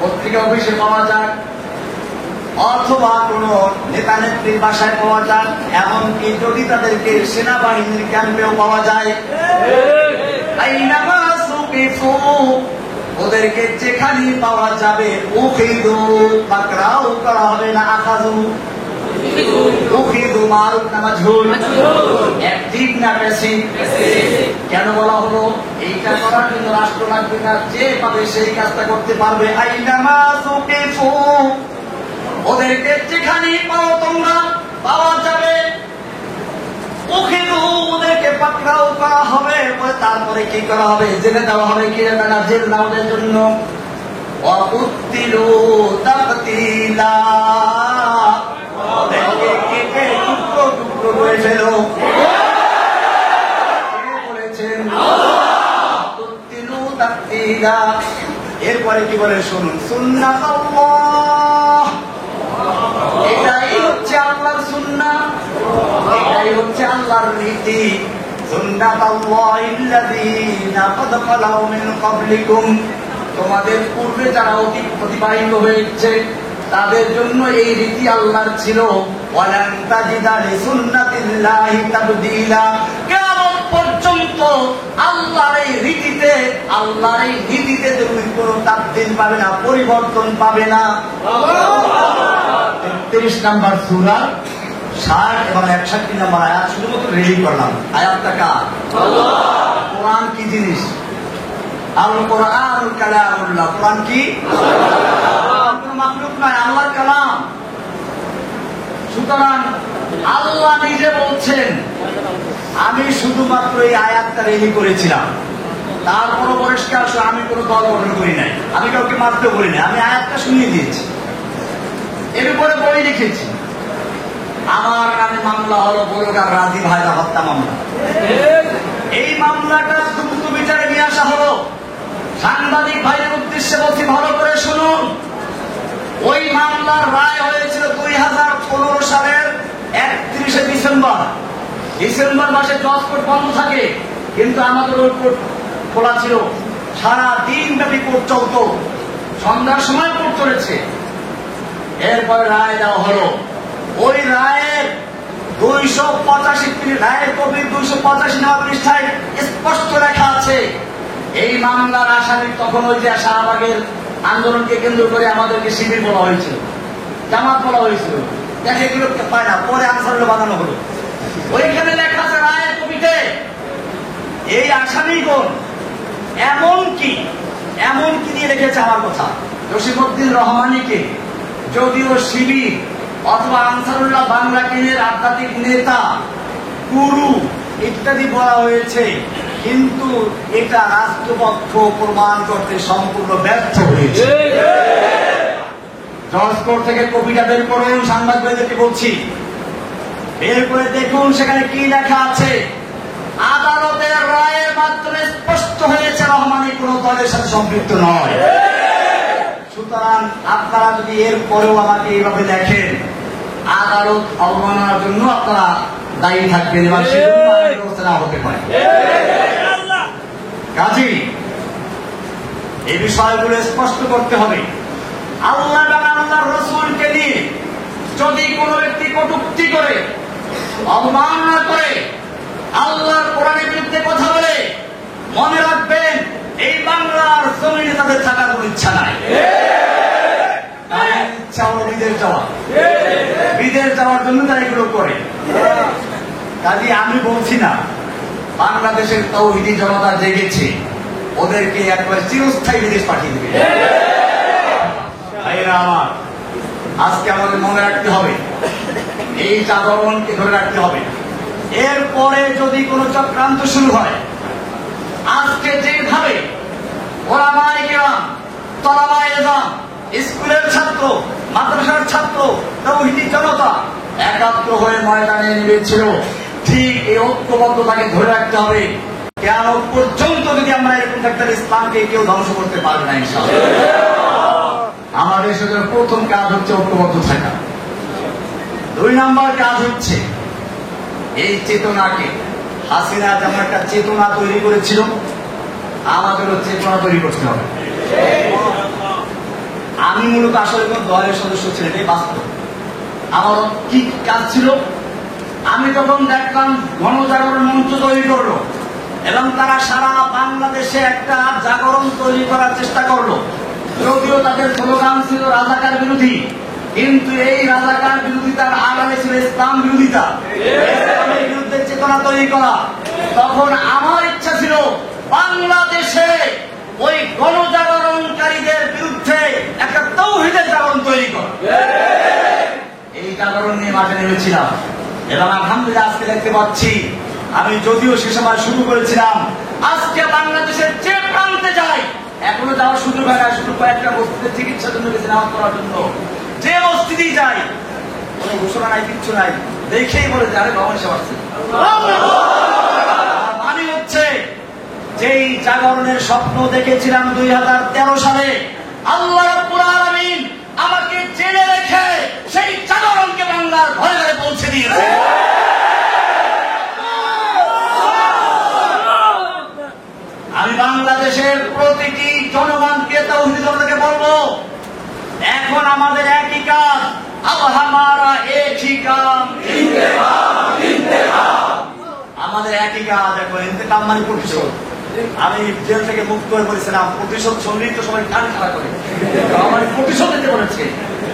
পত্রিকা অফিসে পাওয়া যাক, অথবা কোন নেতা নেত্রীর বাসায় পাওয়া যাক, এমনকি যদি তাদেরকে সেনাবাহিনীর ক্যাম্পেও পাওয়া যায়, আইনামা সুকিফু, ওদেরকে যেখানে পাওয়া যাবে, উখিদু, পাকড়াও করা হবে না, আখাযু, উখিদু মারুফ না মাজহুর? অ্যাক্টিভ না প্যাসিভ? কেন বলা হলো? এইটা করার জন্য রাষ্ট্র লাগবে না, যে পাবে সেই কাজটা করতে পারবে। আইনামা সুকিফু, ওদেরকে যেখানে পাও তোমরা, পাওয়া যাবে, উখিদু, ওদেরকে পাকড়াও করা হবে। তারপরে কি করা হবে? জেলে দেওয়া হবে। কি না? জেল না ওদের জন্য। ওয়াকুতিলু তাকতিলা, ওদেরকে কেটে টুকরো টুকরো করে ফেলো। বলেছেন ওয়াকুতিলু তাকতিলা। এরপরে কি বলে শুনুন, সুন্নাতাল্লাহ, এটাই হচ্ছে আল্লাহর সুন্নাহ, এটাই হচ্ছে আল্লাহর রীতি। সুন্নাতাল্লাহিল্লাযীনা ক্বাদ খালাউ মিন ক্বাবলিকুম, তোমাদের পূর্বে যারা অতিবাহিত হয়েছে তাদের জন্য এই রীতি আল্লাহর ছিল। ওয়ালান তাজিদা লিসুন্নাতিল্লাহি তাবদীলা, কিয়ামত পর্যন্ত আল্লাহর এই রীতিতে, আল্লাহর এই নীতিতে তুমি কোনো তাবদীল পাবে না, পরিবর্তন পাবে না। 33 নম্বর সূরা 60 এবং 61 নম্বর আয়াত শুধুমাত্র রেডি করলাম। আয়াতটা কার? আল্লাহ। কোরআন কি জিনিস? আল কোরআন কালামুল্লাহ। কোরআন কি? কোনো মাখলুক নয়, আল্লাহর কালাম। সুতরাং আল্লাহ নিজে বলছেন, আমি শুধুমাত্র এই আয়াতটা রেডি করেছিলাম, তারপরও পরিষ্কার আমি কোনো দল গঠন করি নাই, আমি কাউকে মারতে বলি নাই, আমি আয়াতটা শুনিয়ে দিয়েছি, এর উপরে বই লিখেছি। আমার নামে মামলা হলো বড়গার রাজি ভাইরা হত্যা মামলা। এই মামলাটা দ্রুত বিচারে নিয়ে আসা হলো। সাংবাদিক ভাইয়ের উদ্দেশ্যে বলছি, ভালো করে শুনুন। ওই মামলার রায় হয়েছিল 2015 সালের 31শে ডিসেম্বর। ডিসেম্বর মাসে জজ কোর্ট বন্ধ থাকে, কিন্তু আমাদের ওই কোর্ট খোলা ছিল। সারা দিন ব্যাপী কোর্ট চলত, সন্ধ্যার সময় কোর্ট চলেছে। এরপর রায় দেওয়া হলো। ওই রায়ের 285 রায়ের কপি 285 নম্বর পৃষ্ঠায় স্পষ্ট লেখা আছে, এই মামলার আসামি তখন ওই যে শাহবাগের আন্দোলনকে কেন্দ্র করে আমাদেরকে শিবির বলা হয়েছিল, জামাত বলা হয়েছিল। দেখে এগুলো পায় না, পরে আনসারুল বানানো হলো। ওইখানে লেখা আছে রায়ের কপিতে, এই আসামিগণ এমনকি দিয়ে রেখেছে আমার কথা, জসিমউদ্দিন রহমানীকে যদিও শিবির অথবা আনসারুল্লাহ বাংলা কেন্দ্রের আধ্যাত্মিক নেতা, গুরু ইত্যাদি বলা হয়েছে, কিন্তু এটা রাষ্ট্রপক্ষ প্রমাণ করতে সম্পূর্ণ ব্যর্থ হয়েছে। জজ কোর্ট থেকে কপিটা বের করুন, সাংবাদিকদেরকে বলছি, বের করে দেখুন সেখানে কি লেখা আছে। আদালতের রায়ের মাধ্যমে স্পষ্ট হয়েছে রহমানী কোন দলের সাথে সম্পৃক্ত নয়। সুতরাং আপনারা যদি এর পরেও আমাকে এইভাবে দেখেন, আদালত অবমাননার জন্য আপনারা দায়ী থাকবেন এবং সেজন্য আইনের ব্যবস্থা নেওয়া হতে পারে। কাজেই এই বিষয়গুলো স্পষ্ট করতে হবে। আল্লাহ এবং আল্লাহর রাসূলকে নিয়ে যদি কোনো ব্যক্তি কটূক্তি করে, অবমাননা করে, আল্লাহর কোরআনের বিরুদ্ধে কথা বলে, মনে রাখবেন এই বাংলার জমিনে তাদের থাকার কোনো ইচ্ছা নাই। তাদের ইচ্ছা হলো বিদেশ যাওয়া, বিদেশ যাওয়ার জন্য তারা এগুলো করে। কাজে আমি বলছি না বাংলাদেশের তাওহীদি জনতা জেগেছে, ওদেরকে একবার চিরস্থায়ী বিদেশ পাঠিয়ে দেবে। ভাইরা আমার, আজকে আমাদের মনে রাখতে হবে এই জাগরণকে ধরে রাখতে হবে। এরপরে যদি কোনো চক্রান্ত শুরু হয়, আজকে যেভাবে ওলামায়ে কেরাম, তলাবায়ে ইলম, স্কুলের ছাত্র, মাদ্রাসার ছাত্র, তাওহীদি জনতা একাত্র হয়ে ময়দানে নেমেছিল, ঠিক এই ঐক্যবদ্ধতাকে ধরে রাখতে হবে। কিয়ামত পর্যন্ত যদি আমরা এরকম থাকতে, ইসলামকে কেউ ধ্বংস করতে পারবে না ইনশাআল্লাহ। আমাদের সাথে প্রথম কাজ হচ্ছে ঐক্যবদ্ধ থাকা। 2 নম্বর কাজ হচ্ছে এই চেতনাকে, হাসিনা যেমন একটা চেতনা তৈরি করেছিল, আমাদেরও চেতনা তৈরি করতে হবে। আমি মূলত আসলে কোন দলের সদস্য ছিলেন, এটাই বাস্তব। আমার কি কাজ ছিল, আমি যখন দেখলাম গণজাগরণ মঞ্চ তৈরি করলো এবং তারা সারা বাংলাদেশে একটা জাগরণ তৈরি করার চেষ্টা করলো, যদিও তাদের স্লোগান ছিল রাজাকার বিরোধী, কিন্তু এই রাজাকার বিরোধিতার আড়ালে ছিল ইসলাম বিরোধিতা, ইসলামের বিরুদ্ধে চেতনা তৈরি করা। তখন আমার ইচ্ছা ছিল বাংলাদেশে ওই গণজাগরণকারীদের বিরুদ্ধে একটা তাওহীদের জাগরণ তৈরি করা। এই জাগরণ নিয়ে মাঠে নেমেছিলাম এবং আলহামদুলিল্লাহ আজকে দেখতে পাচ্ছি, আমি যদিও সে সময় শুরু করেছিলাম, আজকে বাংলাদেশের যে প্রান্তে যাই, এখনো যাওয়ার সুযোগ হয় না, শুধু কয়েকটা মসজিদের চিকিৎসার জন্য গেছে, নামাজ পড়ার জন্য। যে মসজিদেই যাই কোনো ঘোষণা নাই, কিচ্ছু নাই, দেখেই বলে যারে ভবন সে আসছে। মানে হচ্ছে যেই জাগরণের স্বপ্ন দেখেছিলাম 2013 সালে, আল্লাহ রাব্বুল আলামিন আমাকে জেলে রেখে সেই জাগরণকে বাংলার ঘরে ঘরে পৌঁছে দিয়েছে। আমি বাংলাদেশের প্রতিটি জনগণকে, তাওহীদি জনতাকে বলবো, এখন আমাদের একই কাজ, আব হামারা এক হি কাম ইন্তেকাম। আমাদের একই কাজ এখন, ইন্তেকাম মানে প্রতিশোধ। আমি জেল থেকে মুক্ত হয়ে বলেছিলাম প্রতিশোধ শুনলেই তো সবাই কান খাড়া করে, আমার প্রতিশোধ নিতে বলেছে।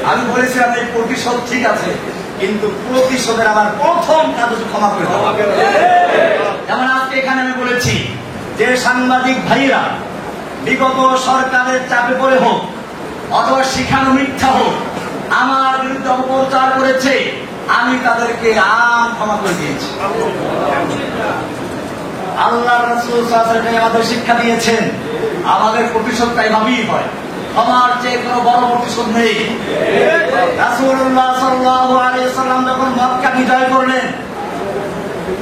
আমি বলেছিলাম এই প্রতিশোধ ঠিক আছে, কিন্তু প্রতিশোধের আমার প্রথম কাজ হচ্ছে ক্ষমা করে দেওয়া। যেমন আজকে এখানে আমি বলেছি যে সাংবাদিক ভাইরা বিগত সরকারের চাপে পড়ে হোক অথবা শিখানো মিথ্যা হোক আমার বিরুদ্ধে অপপ্রচার করেছে, আমি তাদেরকে ক্ষমা করে দিয়েছি। আল্লাহ রাসূল সাল্লাল্লাহু আলাইহি ওয়াসাল্লাম আমাদের শিক্ষা দিয়েছেন, আমাদের প্রতিশোধটা এভাবেই হয়, ক্ষমার চেয়ে কোনো বড় প্রতিশোধ নেই। রাসূলুল্লাহ সাল্লাল্লাহু আলাইহি ওয়াসাল্লাম যখন মক্কা বিজয় করলেন,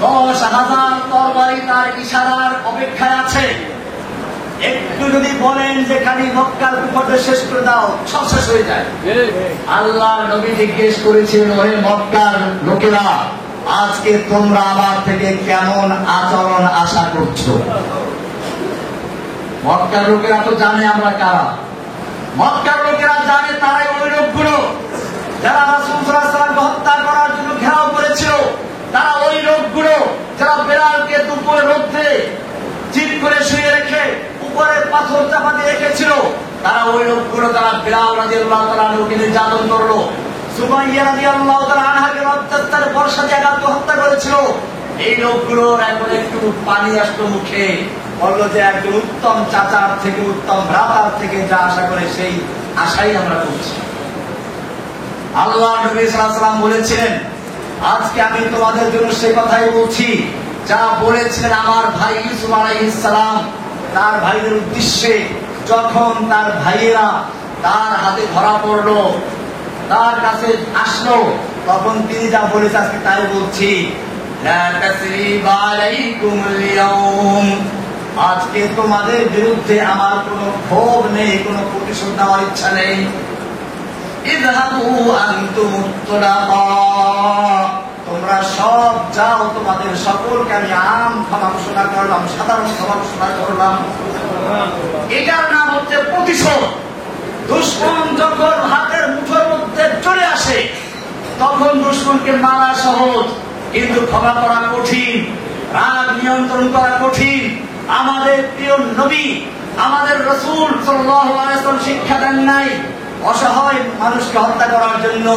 10,000 তরবারি তার ইশারার অপেক্ষায় আছে। একটু যদি বলেন যে খালি মক্কার কুফরদের শেষ করে দাও, সব শেষ হয়ে যায়। আল্লাহ নবী জিজ্ঞেস করেছিলেন, ওহে মক্কার লোকেরা, আজকে তোমরা আমার থেকে কেমন আচরণ আশা করছো? মক্কার লোকেরা তো জানে আমরা কারা। মক্কার লোকেরা জানে তারাই ওই লোকগুলো যারা রাসূল সাল্লাল্লাহু আলাইহি ওয়াসাল্লামকে হত্যা করার জন্য ঘেরাও করেছিল। তারা ওই লোকগুলো যারা বেলালকে দুপুরে রোদ্রে চিৎ করে শুয়ে রেখে উপরে পাথর চাপা দিয়ে রেখেছিল। তারা ওই লোকগুলো যারা বেলাল রাদিয়াল্লাহু তাআলা আনহুকে নির্যাতন করলো, সুমাইয়া রাদিয়াল্লাহু তাআলা আনহাকে অত্যাচার বর্ষা দিয়ে হত্যা করেছিল। এই লোকগুলোর এখন একটু পানি আসতো মুখে, বললো যে একজন উত্তম চাচার থেকে, উত্তম ভ্রাতার থেকে যা আশা করে সেই আশাই আমরা করছি। আল্লাহ নবী সাল্লাল্লাহু আলাইহি ওয়াসাল্লাম বলেছিলেন, আজকে আমি তোমাদের জন্য সে কথাই বলছি যা বলেছিলেন আমার ভাই ইউসুফ আলাইহিস সালাম তার ভাইদের উদ্দেশ্যে। যখন তার ভাইয়েরা তার হাতে ধরা পড়লো, তার কাছে আসলো, তখন তিনি যা বলেছে আজকে তাই বলছি, লা তাসরিবা আলাইকুমুল ইয়াউম, আজকে তোমাদের বিরুদ্ধে আমার কোনো ক্ষোভ নেই, কোনো প্রতিশোধ নেওয়ার ইচ্ছা নেই। ইযহাবু আনতুম তুলাকা, তোমরা সব যাও, তোমাদের সকলকে আমি আম ক্ষমা ঘোষণা করলাম, সাধারণ ক্ষমা ঘোষণা করলাম। এটার নাম হচ্ছে প্রতিশোধ। দুশমন যখন হাতের মুঠোর মধ্যে চলে আসে তখন দুশমনকে মারা সহজ, কিন্তু ক্ষমা করা কঠিন, রাগ নিয়ন্ত্রণ করা কঠিন। আমাদের প্রিয় নবী, আমাদের রাসূল সাল্লাল্লাহু আলাইহি ওয়াসাল্লাম শিক্ষা দেন নাই অসহায় মানুষকে হত্যা করার জন্য।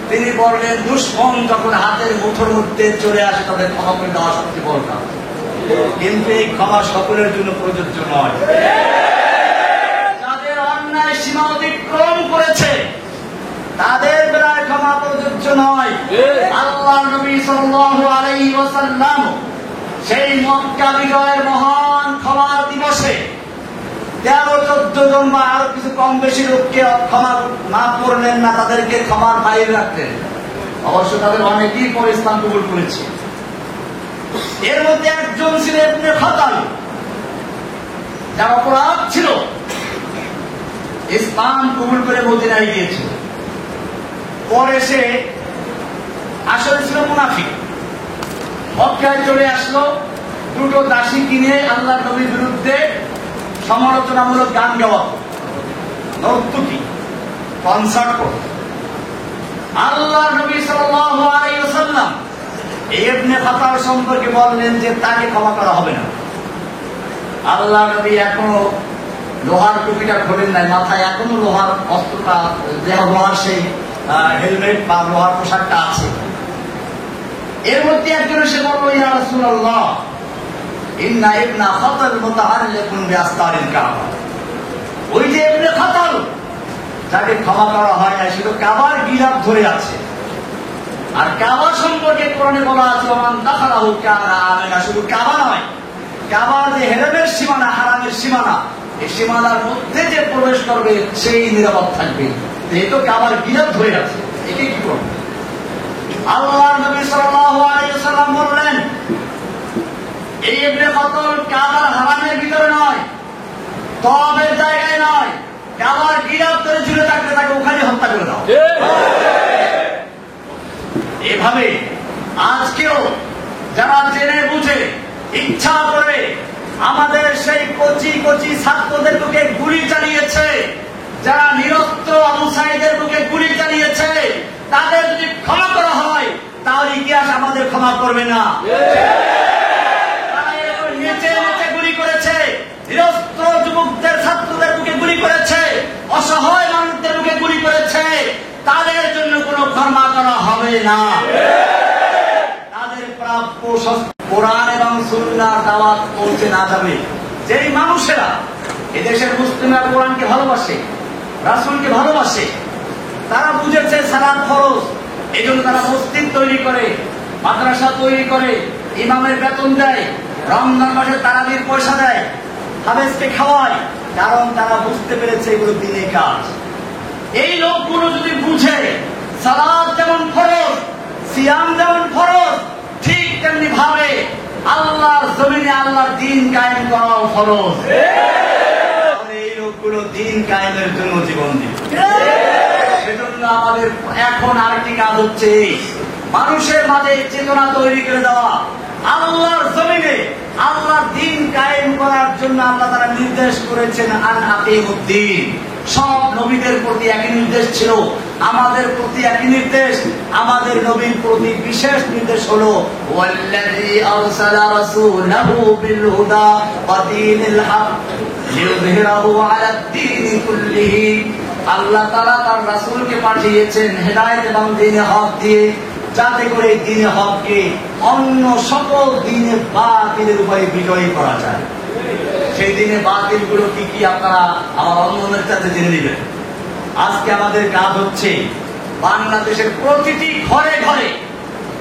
তিনি বললেন দুশমন যখন হাতের মুঠোর মধ্যে চলে আসে তাদের ক্ষমা করে দেওয়া সবচেয়ে বড় কাজ। কিন্তু এই ক্ষমা সকলের জন্য প্রযোজ্য নয়। যাদের অন্যায় সীমা অতিক্রম করেছে তাদের বেলায় ক্ষমা প্রযোজ্য নয়। আল্লাহর নবী সাল্লাল্লাহু আলাইহি ওয়াসাল্লাম সেই মক্কা বিজয়ের মহান ক্ষমার দিবসে 13-14 জন বা আরো কিছু কম বেশি লোককে ক্ষমা না করলেন না, তাদেরকে ক্ষমার বাইরে রাখলেন। অবশ্য তাদের অনেকেই পরে ইসলাম কবুল করেছে। এর মধ্যে একজন ছিল ইবনে খাতাল, যার অপরাধ ছিল ইসলাম কবুল করে মদিনায় গিয়েছিল। পরে সে আসলে ছিল মুনাফিক, মক্কায় চলে আসলো, দুটো দাসী কিনে আল্লাহর নবীর বিরুদ্ধে সমালোচনামূলক গান গাওয়া, নর্তকী, কনসার্ট করত। আল্লাহর নবী সাল্লাল্লাহু আলাইহি ওয়াসাল্লাম ইবনে খাতাল সম্পর্কে বললেন যে তাকে ক্ষমা করা হবে না। আল্লাহর নবী এখনো লোহার টুপিটা খোলেন নাই, মাথায় এখনো লোহার অস্ত্রটা, লোহার সেই হেলমেট বা লোহার পোশাকটা আছে। এর মধ্যে একজন এসে বলল, ইয়া রাসূলুল্লাহ, ইন্না ইবনা খাতাল মুতাআল্লিকুন বিআস্তারিল কাবা। ওই যে ইবনে খাতাল যাকে ক্ষমা করা হয় না, সে তো কাবার গিলাফ ধরে আছে। আর কাবা সম্পর্কে কোরআনে বলা আছে ওমান দাখালাহু কানা আমিনা। শুধু কাবা নয়, কাবার যে হেরেমের সীমানা, হারামের সীমানা, এই সীমানার মধ্যে যে প্রবেশ করবে সেই নিরাপদ থাকবে। এই তো কাবার গিলাফ ধরে আছে, একে কি করবে? আল্লাহর নবী সাল্লাল্লাহু আলাইহি ওয়াসাল্লাম বললেন, এই ইবনে খাতাল কাবার হারামের ভিতরে নয়, তওয়াফের জায়গায় নয়, কাবার গিলাফ ধরে ঝুলে থাকলে তাকে ওখানে হত্যা করে দাও। এভাবে আজকেও যারা জেনে বুঝে ইচ্ছা করে আমাদের সেই কচি কচি ছাত্রদের বুকে গুলি চালিয়েছে, যারা নিরস্ত্র আবু সাঈদের বুকে গুলি চালিয়েছে, তাদের যদি ক্ষমা করা হয় তাহলে ইতিহাস আমাদের ক্ষমা করবে না। তারা নেচে নেচে গুলি করেছে, নিরস্ত্র যুবকদের, ছাত্রদের বুকে গুলি করেছে, অসহায় মানুষদের বুকে গুলি করেছে, তাদের জন্য কোনো ক্ষমা করা হবে না। তাদের প্রাপ্য কোরআন এবং সুন্নাহর দাওয়াত পৌঁছে না যাবে। যেই মানুষেরা এদেশের মুসলিমরা কোরআনকে ভালোবাসে, রাসূলকে ভালোবাসে, তারা বুঝেছে সালাত ফরজ, এই জন্য তারা মসজিদ তৈরি করে, মাদ্রাসা তৈরি করে, ইমামের বেতন দেয়, রমজান মাসে তারাবির পয়সা দেয়, হাফেজকে খাওয়ায়, কারণ তারা বুঝতে পেরেছে এগুলো দিনের কাজ। এই লোকগুলো যদি বুঝে সালাত যেমন ফরজ, সিয়াম যেমন ফরজ, ঠিক তেমনি ভাবে আল্লাহর জমিনে আল্লাহর দ্বীন কায়েম করাও ফরজ। এই লোকগুলো দ্বীন কায়েমের জন্য জীবন দিবে। সেজন্য আমাদের এখন আরেকটি কাজ হচ্ছে মানুষের মাঝে চেতনা তৈরি করে দেওয়া। আল্লাহর জমিনে আল্লাহর দ্বীন কায়েম করার জন্য আল্লাহ তারা নির্দেশ করেছেন, আন আকিমুদ্দীন। সব নবীদের প্রতি একই নির্দেশ ছিল, আমাদের প্রতি একই নির্দেশ। আমাদের নবীর প্রতি বিশেষ নির্দেশ হলো ওয়াল্লাযী আরসালা রাসূলাহু বিল হুদা ওয়া দীনিল হক লিইয়ুযহিরাহু আলাদ দীনি কুল্লিহি। আল্লাহ তাআলা তার রাসূলকে পাঠিয়েছেন হেদায়েত এবং দ্বীনে হক দিয়ে, যাতে করে দ্বীনে হককে অন্য সকল দ্বীনের বাতিলের উপরে বিজয়ী করা যায়। সেই দিনে বাতিলগুলো কি কি আপনারা আমার অন্যদের কাছে জেনে নেবেন। আজকে আমাদের কাজ হচ্ছে বাংলাদেশের প্রতিটি ঘরে ঘরে,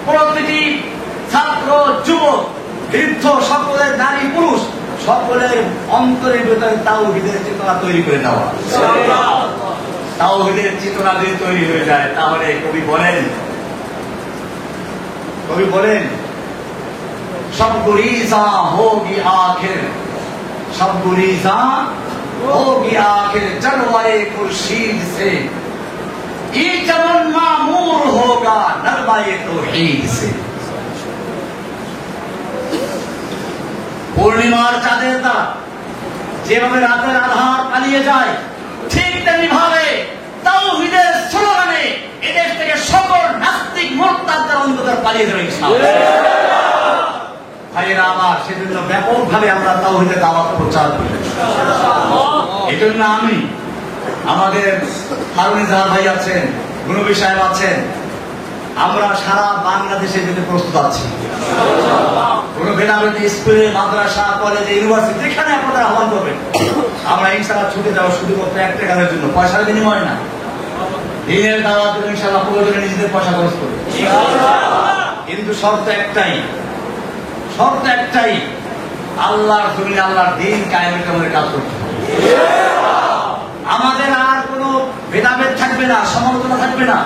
প্রতিটি ছাত্র, যুবক, বৃদ্ধ, সকলের নারী পুরুষ, সকলের অন্তরের ভেতরে তাওহীদের চেতনা তৈরি করে দেওয়া। তাওহীদের চেতনা যদি তৈরি হয়ে যায় তাহলে কবি বলেন সব গুরিজা হোগি আখির, सब गुरीज़ा होगी आखिर जलवाए खुर्शीद से, ये चमन मामूर होगा नरमाए तौहीद से। পূর্ণিমার চাঁদের দ্বারা যেভাবে রাতের আধার পালিয়ে যায়, ঠিক তেমনি ভাবে তাওহীদের স্লোগানে এদেশ থেকে সকল নাস্তিক মুরতাদদের অন্ধকার পালিয়ে যাবে ইনশাআল্লাহ। ভাইয়েরা আমার, সেজন্য ব্যাপকভাবে আমরা তাওহীদের দাওয়াত প্রচার করি। এজন্য আমি, আমাদের হারুন ইজাহার ভাই আছেন, গুনবী সাহেব আছেন, আমরা সারা বাংলাদেশে যেতে প্রস্তুত আছি। কোন বেনাবেদি স্কুলে, মাদ্রাসা, কলেজে, ইউনিভার্সিটি যেখানে আপনারা আহ্বান করবেন, আমরা ইনশাআল্লাহ ছুটে যাবো শুধুমাত্র একটা কাজের জন্য, পয়সার বিনিময় না, দিনের দাওয়াত ইনশাআল্লাহ প্রয়োজনে নিজেদের পয়সা খরচ করবে। কিন্তু শর্ত একটাই, আল্লাহর জমিনে আল্লাহর দিন কায়েমের আমাদের কাজ করতে হবে। আমাদের আর কোনো ভেদাভেদ থাকবে না, সমালোচনা থাকবে না।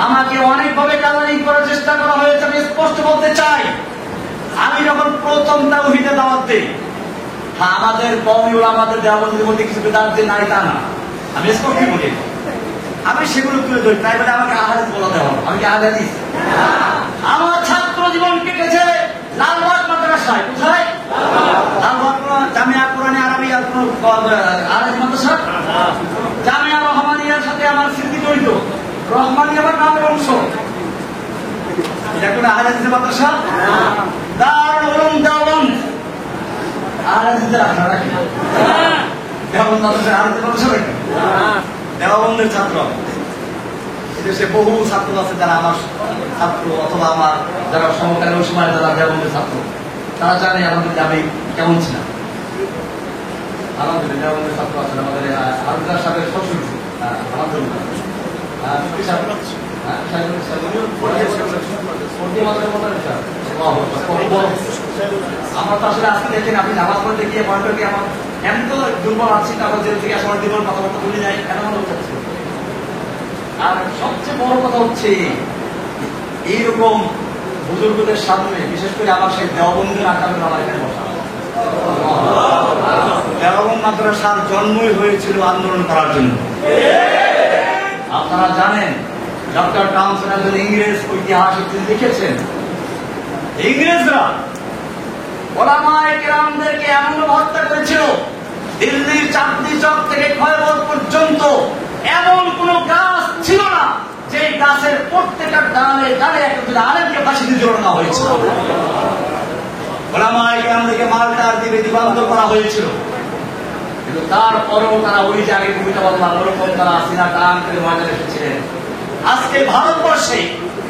আমাকে অনেকভাবে কালারিং করার চেষ্টা করা হয়েছে। আমি স্পষ্ট বলতে চাই, আমি যখন প্রথম তাওহীদের দাওয়াত দিই, হ্যাঁ আমাদের কওমি উলামাদের দেওয়াবন্দির মধ্যে কিছু বেদাত যে নাই তা না, আমি স্পষ্ট বলি, আমি সেগুলো তুলে ধরি। তাই বলে আমাকে আহাদিস বলাতে হবে। আমি কি আহাদিস? আমার ছাত্র জীবন কেটেছে লালবাগ মাদ্রাসায়। কোথায়? লালবাগ জামিয়া কোরআনে আরবিয়া আরবি মাদ্রাসা, জামিয়া রহমানিয়ার সাথে আমার স্মৃতি জড়িত। রহমানি আমার নামের অংশ। এটা কোন আহাদিসের মাদ্রাসা? দারুল উলুম দেওবন্দ। আহাদিসের আখড়া রাখি দেওবন্দ মাদ্রাসা, আহাদিসের মাদ্রাসা রাখি। দেওবন্দের ছাত্র। এদেশে বহু ছাত্র আছে যারা আমার ছাত্র, অথবা আমার যারা সমকালীন ওই সময় যারা দেওবন্দের ছাত্র, তারা জানে আমাদের আমি কেমন ছিলাম। আমাদের দেওবন্দের ছাত্র আছেন, আমাদের হারুদার সাহেবের শ্বশুর আমাদের আমার তো আসলে আজকে দেখেন, আপনি নামাজ পড়তে গিয়ে বন্ধকে আমার এমন তো দুর্বল আছি, তারপর জেল থেকে আসলে দুর্বল কথাবার্তা বলে যায়, এমন হচ্ছে। আর সবচেয়ে বড় কথা হচ্ছে, এইরকম বুজুর্গদের সামনে, বিশেষ করে আমার সেই দেওবন্দের আকারে আমার এখানে বসা। দেওবন্দ মাদ্রাসার জন্মই হয়েছিল আন্দোলন করার জন্য। আপনারা জানেন, ডক্টর টমসন একজন ইংরেজ ঐতিহাসিক, তিনি লিখেছেন, ইংরেজরা ওলামায়ে কেরামদেরকে এমন হত্যা করেছিল, দিল্লির চাঁদনি চক থেকে খয়বর পর্যন্ত এমন কোন গাছ ছিল না যে গাছের প্রত্যেকটা ডালে ডালে একটা আলেমকে ফাঁসি দিয়ে ঝোলানো হয়েছিল। ওলামায়ে কেরামদেরকে মার্টার দিয়ে জীবান্ত করা হয়েছিল। কিন্তু তারপরেও তারা ওই যে আগে কবিতা বললাম, ওরকম তারা সিনা টান করে ময়দানে এসেছিলেন। আজকে ভারতবর্ষে,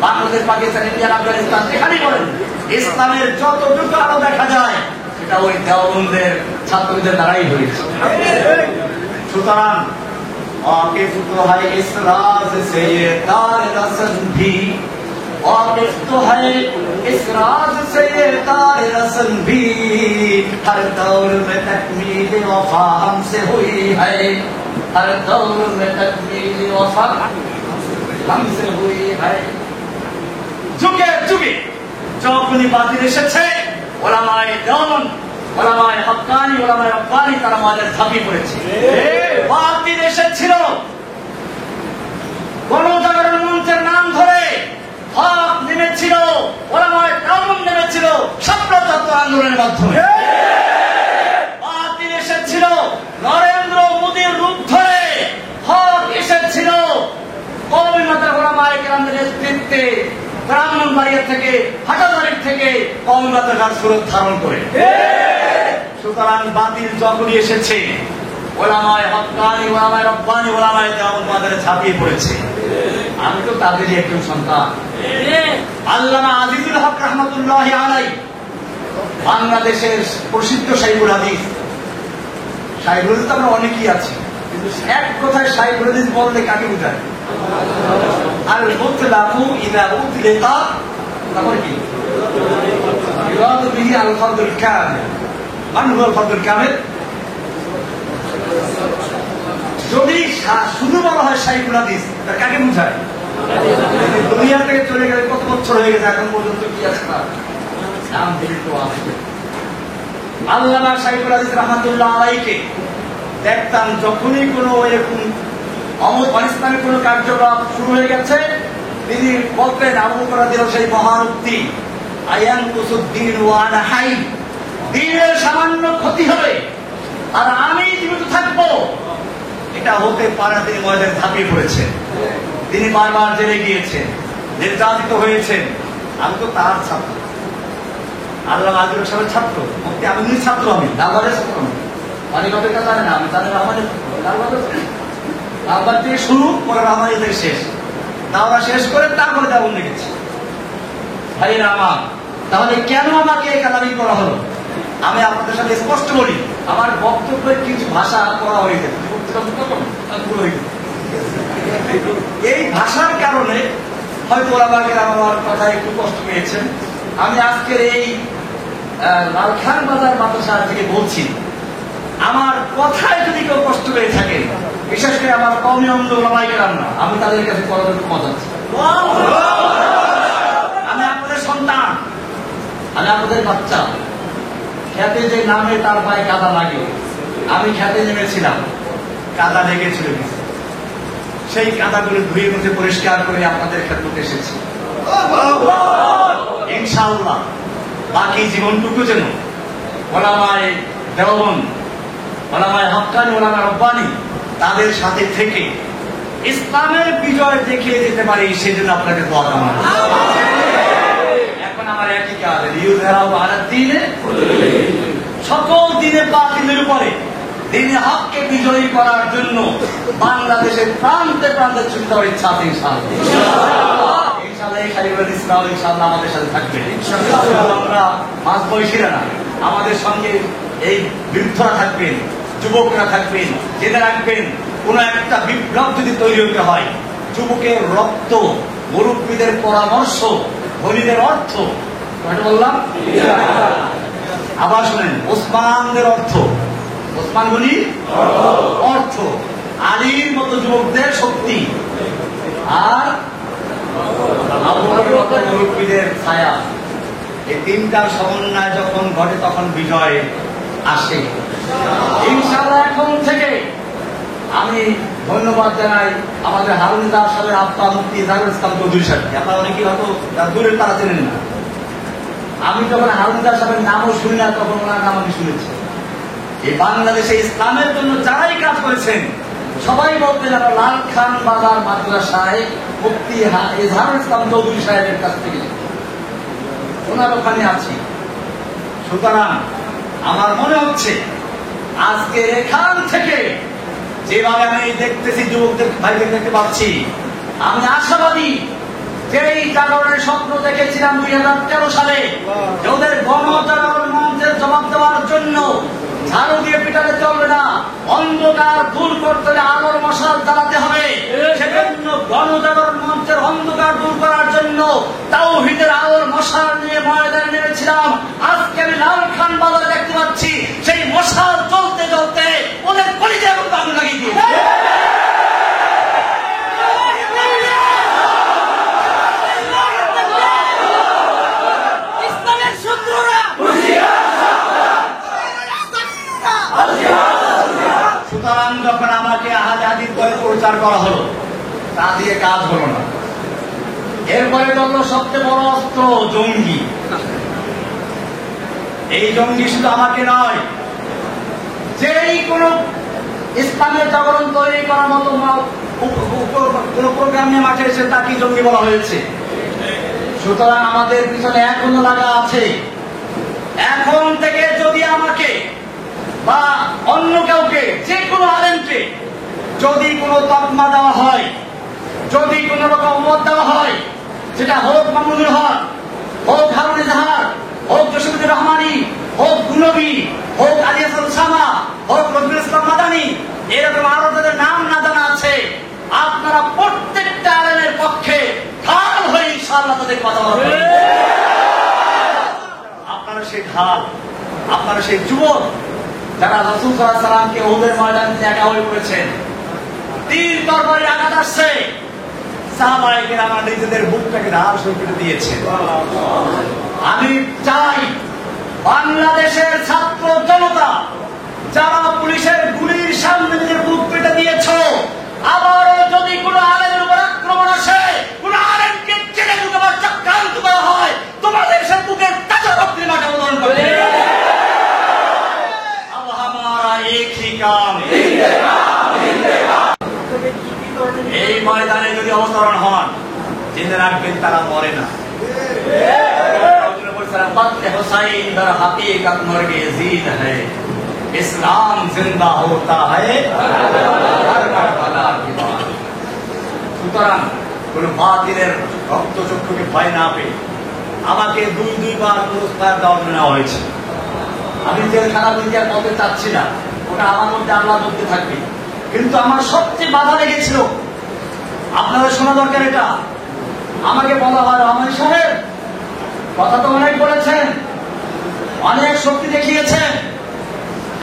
বাংলাদেশ, পাকিস্তান, ইন্ডিয়া, আফগানিস্তান যেখানেই বলেন, ইসলামের যতটুকু আলো দেখা যায় সেটা ওই দেওবন্দের ছাত্রদের দ্বারাই হয়েছে। সুতরাং वाकिफ तो है इस राज से ये तार रसन भी, वाकिफ तो है इस राज से ये तार रसन भी, हर दौर में तकमील वफा हमसे हुई है, हर दौर में तकमील वफा हमसे हुई है। যুগে যুগে যখনই বাতিল এসেছে, ওলামায়ে দেওবন্দ, ওলামায়ে হক্কানি, ওলামায়ে রব্বানি তারা আমাদের ঝাঁপিয়ে পড়েছে। বাতিল এসেছিল, গণজাগরণ মঞ্চের নাম ধরে হক নেমেছিল, ওলামায়ে দেওবন্দ নেমেছিল ছাত্র আন্দোলনের মাধ্যমে। বাতিল এসেছিল, নরেন্দ্র মোদীর রূপ ধরে হক এসেছিল কওমি মাদ্রাসা ওলামায়ে কেরামদের নেতৃত্বে, ব্রাহ্মণবাড়িয়া থেকে, হাটাজারি থেকে কওমি মাদ্রাসার সুরত ধারণ করে। সুতরাং বাতিল যখনই এসেছে, ওলামায়ে হক্কানি, ওলামায়ে রব্বানি, ওলামায়ে দেওবন্দ বাজারে ঝাঁপিয়ে পড়েছে। আমি তো তাদেরই একজন সন্তান। আল্লামা আজিজুল হক রহমাতুল্লাহি আলাইহি, বাংলাদেশের প্রসিদ্ধ শাইখুল হাদিস। শাইখুল হাদিস আমরা অনেকেই আছি, কিন্তু এক কথায় শাইখুল হাদিস বললে কাকে বোঝায়? আল মুতলাকু ইযা উতলিকা, তারপরে কি? ইরাদু বিহি আল ফারদুল কামিল। মান হুয়া আল ফারদুল কামিল? যদি শুধু বলা হয় শাইখুল হাদিস, তার কাকে বোঝায়? দুনিয়া থেকে চলে গেলে কত বছর হয়ে গেছে, এখন পর্যন্ত কি আছে তার নাম দিলিত আছে। আল্লামা শাইখুল হাদিস রাহমাতুল্লাহ আলাইহিকে দেখতাম, যখনই কোনো এরকম ইসলামিক কোন কার্যক্রম শুরু হয়ে গেছে, তিনি বলতেন আবু বকর রাদিয়াল্লাহু সেই মহান উক্তি, আয়ান কুসুদ্দিন ওয়ানা হাই, দিনের সামান্য ক্ষতি হবে আর আমি জীবিত থাকবো, এটা হতে পারে। তিনি ময়দানে ঝাঁপিয়ে পড়েছেন, তিনি বারবার জেলে গিয়েছেন, নির্যাতিত হয়েছেন। আমি তো তার ছাত্র, আল্লাহ আজিজুল সাহেবের ছাত্র, মুফতি আমিনুর ছাত্র, আমি লালবাগের ছাত্র, আমি কথা জানে না, আমি তাদের আমাদের লালবাগ থেকে শুরু করে আমাদের থেকে শেষ, দাওয়া শেষ করে তারপরে যাবো লিখেছি। ভাইয়েরা আমার, তাহলে কেন আমাকে এই কালামি করা হলো? আমি আপনাদের সাথে স্পষ্ট বলি, আমার বক্তব্যের কিছু ভাষা করা হয়ে গেছে, এই ভাষার কারণে হয়তো ওলামাকে আমার কথা একটু কষ্ট পেয়েছেন। আমি আজকের এই লালখান বাজার মাদ্রাসা থেকে বলছি, আমার কথায় যদি কেউ কষ্ট পেয়ে থাকে, বিশেষ করে আমার কওমি অন্ধ ওলামায়ে কেরাম না, আমি তাদের কাছে পরামর্শ মজাচ্ছি। আমি আপনাদের সন্তান, আমি আপনাদের বাচ্চা। খেতে যে নামে তার পায়ে কাদা লাগে, আমি খেতে নেমেছিলাম, কাদা লেগেছিল, সেই কাদাগুলো ধুয়ে মুছে পরিষ্কার করে আপনাদের খেদমতে এসেছি। ইনশাআল্লাহ বাকি জীবনটুকু যেন ওলামায়ে দেওবন্দ, ওলামায়ে হক্কানি, ওলামায়ে রব্বানি তাদের সাথে থেকে ইসলামের বিজয় দেখিয়ে দিতে পারি, সেজন্য আপনাকে দোয়া কামনা। এখন আমার একই কাজ, সকল দিনে বাতিলের উপরে দিনে হককে বিজয়ী করার জন্য বাংলাদেশের প্রান্তে প্রান্তে ছুটে যাওয়ার ইচ্ছা আছে। ইনশাআল্লাহ এই খালিবুল ইসলাম ইনশাআল্লাহ আমাদের সাথে থাকবে। আমরা মাঝ বয়সীরা না, আমাদের সঙ্গে এই বৃদ্ধরা থাকবেন, যুবকরা থাকবেন। জেনে রাখবেন, কোন একটা বিপ্লব যদি তৈরি হতে হয়, যুবকের রক্ত, মুরব্বীদের পরামর্শ, ধনীদের অর্থ, বললাম আবার শোনেন, ওসমানদের অর্থ, ওসমান গনি অর্থ, আলীর মতো যুবকদের শক্তি, আর আবু বকর মতো মুরব্বীদের ছায়া, এই তিনটার সমন্বয় যখন ঘটে তখন বিজয় আসে। ইনশাআল্লাহ এখন থেকে আমি ধন্যবাদ জানাই আমাদের হারুন দাস সাহেবের আব্বা মুফতি ইজাজুল ইসলাম চৌধুরী সাহেবকে। আপনারা অনেকেই হয়তো দূরের তারা চেনেন না। আমি যখন হারুন দাস সাহেবের নামও শুনি না, তখন ওনার নাম আমি শুনেছি। এই বাংলাদেশে ইসলামের জন্য যারাই কাজ করেছেন সবাই বলতেন আমরা লালখান বাজার মাদ্রাসায় মুফতি ইজাজুল ইসলাম চৌধুরী সাহেবের কাছ থেকে ওনার ওখানে আছি। সুতরাং আমার মনে হচ্ছে আজকে এখান থেকে যেভাবে আমি দেখতেছি, যুবকদের ভাইদের দেখতে পাচ্ছি, আমি আশাবাদী যেই জাগরণের স্বপ্ন দেখেছিলাম 2013 সালে, ওদের গণজাগরণ মঞ্চের জবাব দেওয়ার জন্য ঝাড়ু দিয়ে পিটালে চলবে না, অন্ধকার দূর করতে হলে আলোর মশাল জ্বালাতে হবে। সেজন্য গণজাগরণ মঞ্চের অন্ধকার দূর করার জন্য তাওহীদের আলোর মশাল নিয়ে ময়দানে নেমেছিলাম। আজকে আমি লালখান বাজারে দেখতে পাচ্ছি সেই মশাল চলতে চলতে ওদের কলিজা এবং আগুন লাগিয়ে দিয়েছে। সুতরাং যখন আমাকে আহাজাদির করে প্রচার করা হলো, তা দিয়ে কাজ হলো না। এরপরে ধরলো সবচেয়ে বড় অস্ত্র, জঙ্গি। এই জঙ্গি শুধু আমাকে নয়, যেই কোন ইসলামের জাগরণ তৈরি করার মতো কোন প্রোগ্রাম নিয়ে মাঠে এসে তাকে জঙ্গি বলা হয়েছে। সুতরাং আমাদের পিছনে এখনো লাগা আছে। এখন থেকে যদি আমাকে বা অন্য কাউকে, যে কোনো আলেমকে যদি কোনো তকমা দেওয়া হয়, যদি কোনো রকম মত দেওয়া হয়, সেটা হোক মামুনুল হক, হোক হারুন ইজাহার, হোক জসিমুদ্দিন রহমানি, হোক গুনবী, হোক আলী হাসান শামা, হোক রবিউল ইসলাম মাদানী, এরকম আরো যাদের নাম না জানা আছে, আপনারা প্রত্যেকটা আলেমের পক্ষে ঢাল হয়ে ইনশাআল্লাহ তাদের কথা বলবেন। আপনারা সেই ঢাল, আপনারা সেই যুবক যারা রাসূল সাল্লাল্লাহু আলাইহি সাল্লামকে উহুদের ময়দানে একা হয়ে পড়েছেন, তীর তরবারি আঘাত আসছে, সাহাবায়ে কেরাম নিজেদের বুকটাকে ঢাল করে দিয়েছে। আমি চাই বাংলাদেশের ছাত্র জনতা যারা পুলিশের গুলির সামনে নিজের বুক পেতে দিয়েছ, আবারও যদি কোনো আলেমের উপর আক্রমণ আসে, কোনো আলেমকে জেলে ঢুকাবার চক্রান্ত করা হয়, তোমাদের সে বুকের তাজা রক্তের মাঠে অবতরণ করবে। अब हमारा एक ही काम, এই ময়দানে যদি অবতরণ হন, জেনে রাখবেন তারা মরে না। हुसैन दर हकीकत मर्गे जीत है, इस्लाम जिंदा होता है हर करबला की बात। সুতরাং কোন বাতিলের রক্তচক্ষুকে ভয় না পেয়ে আমাকে দুইবার পুরস্কার দেওয়া হয়েছে। আমি জেলখানা বলতে আর বলতে চাচ্ছি না, ওটা আমার মধ্যে আল্লাহর মধ্যে থাকবে। কিন্তু আমার সবচেয়ে বাধা লেগেছিল, আপনাদের শোনা দরকার এটা। আমাকে বলা হয়, রহমান সাহেব কথা তো অনেক বলেছেন, অনেক শক্তি দেখিয়েছেন,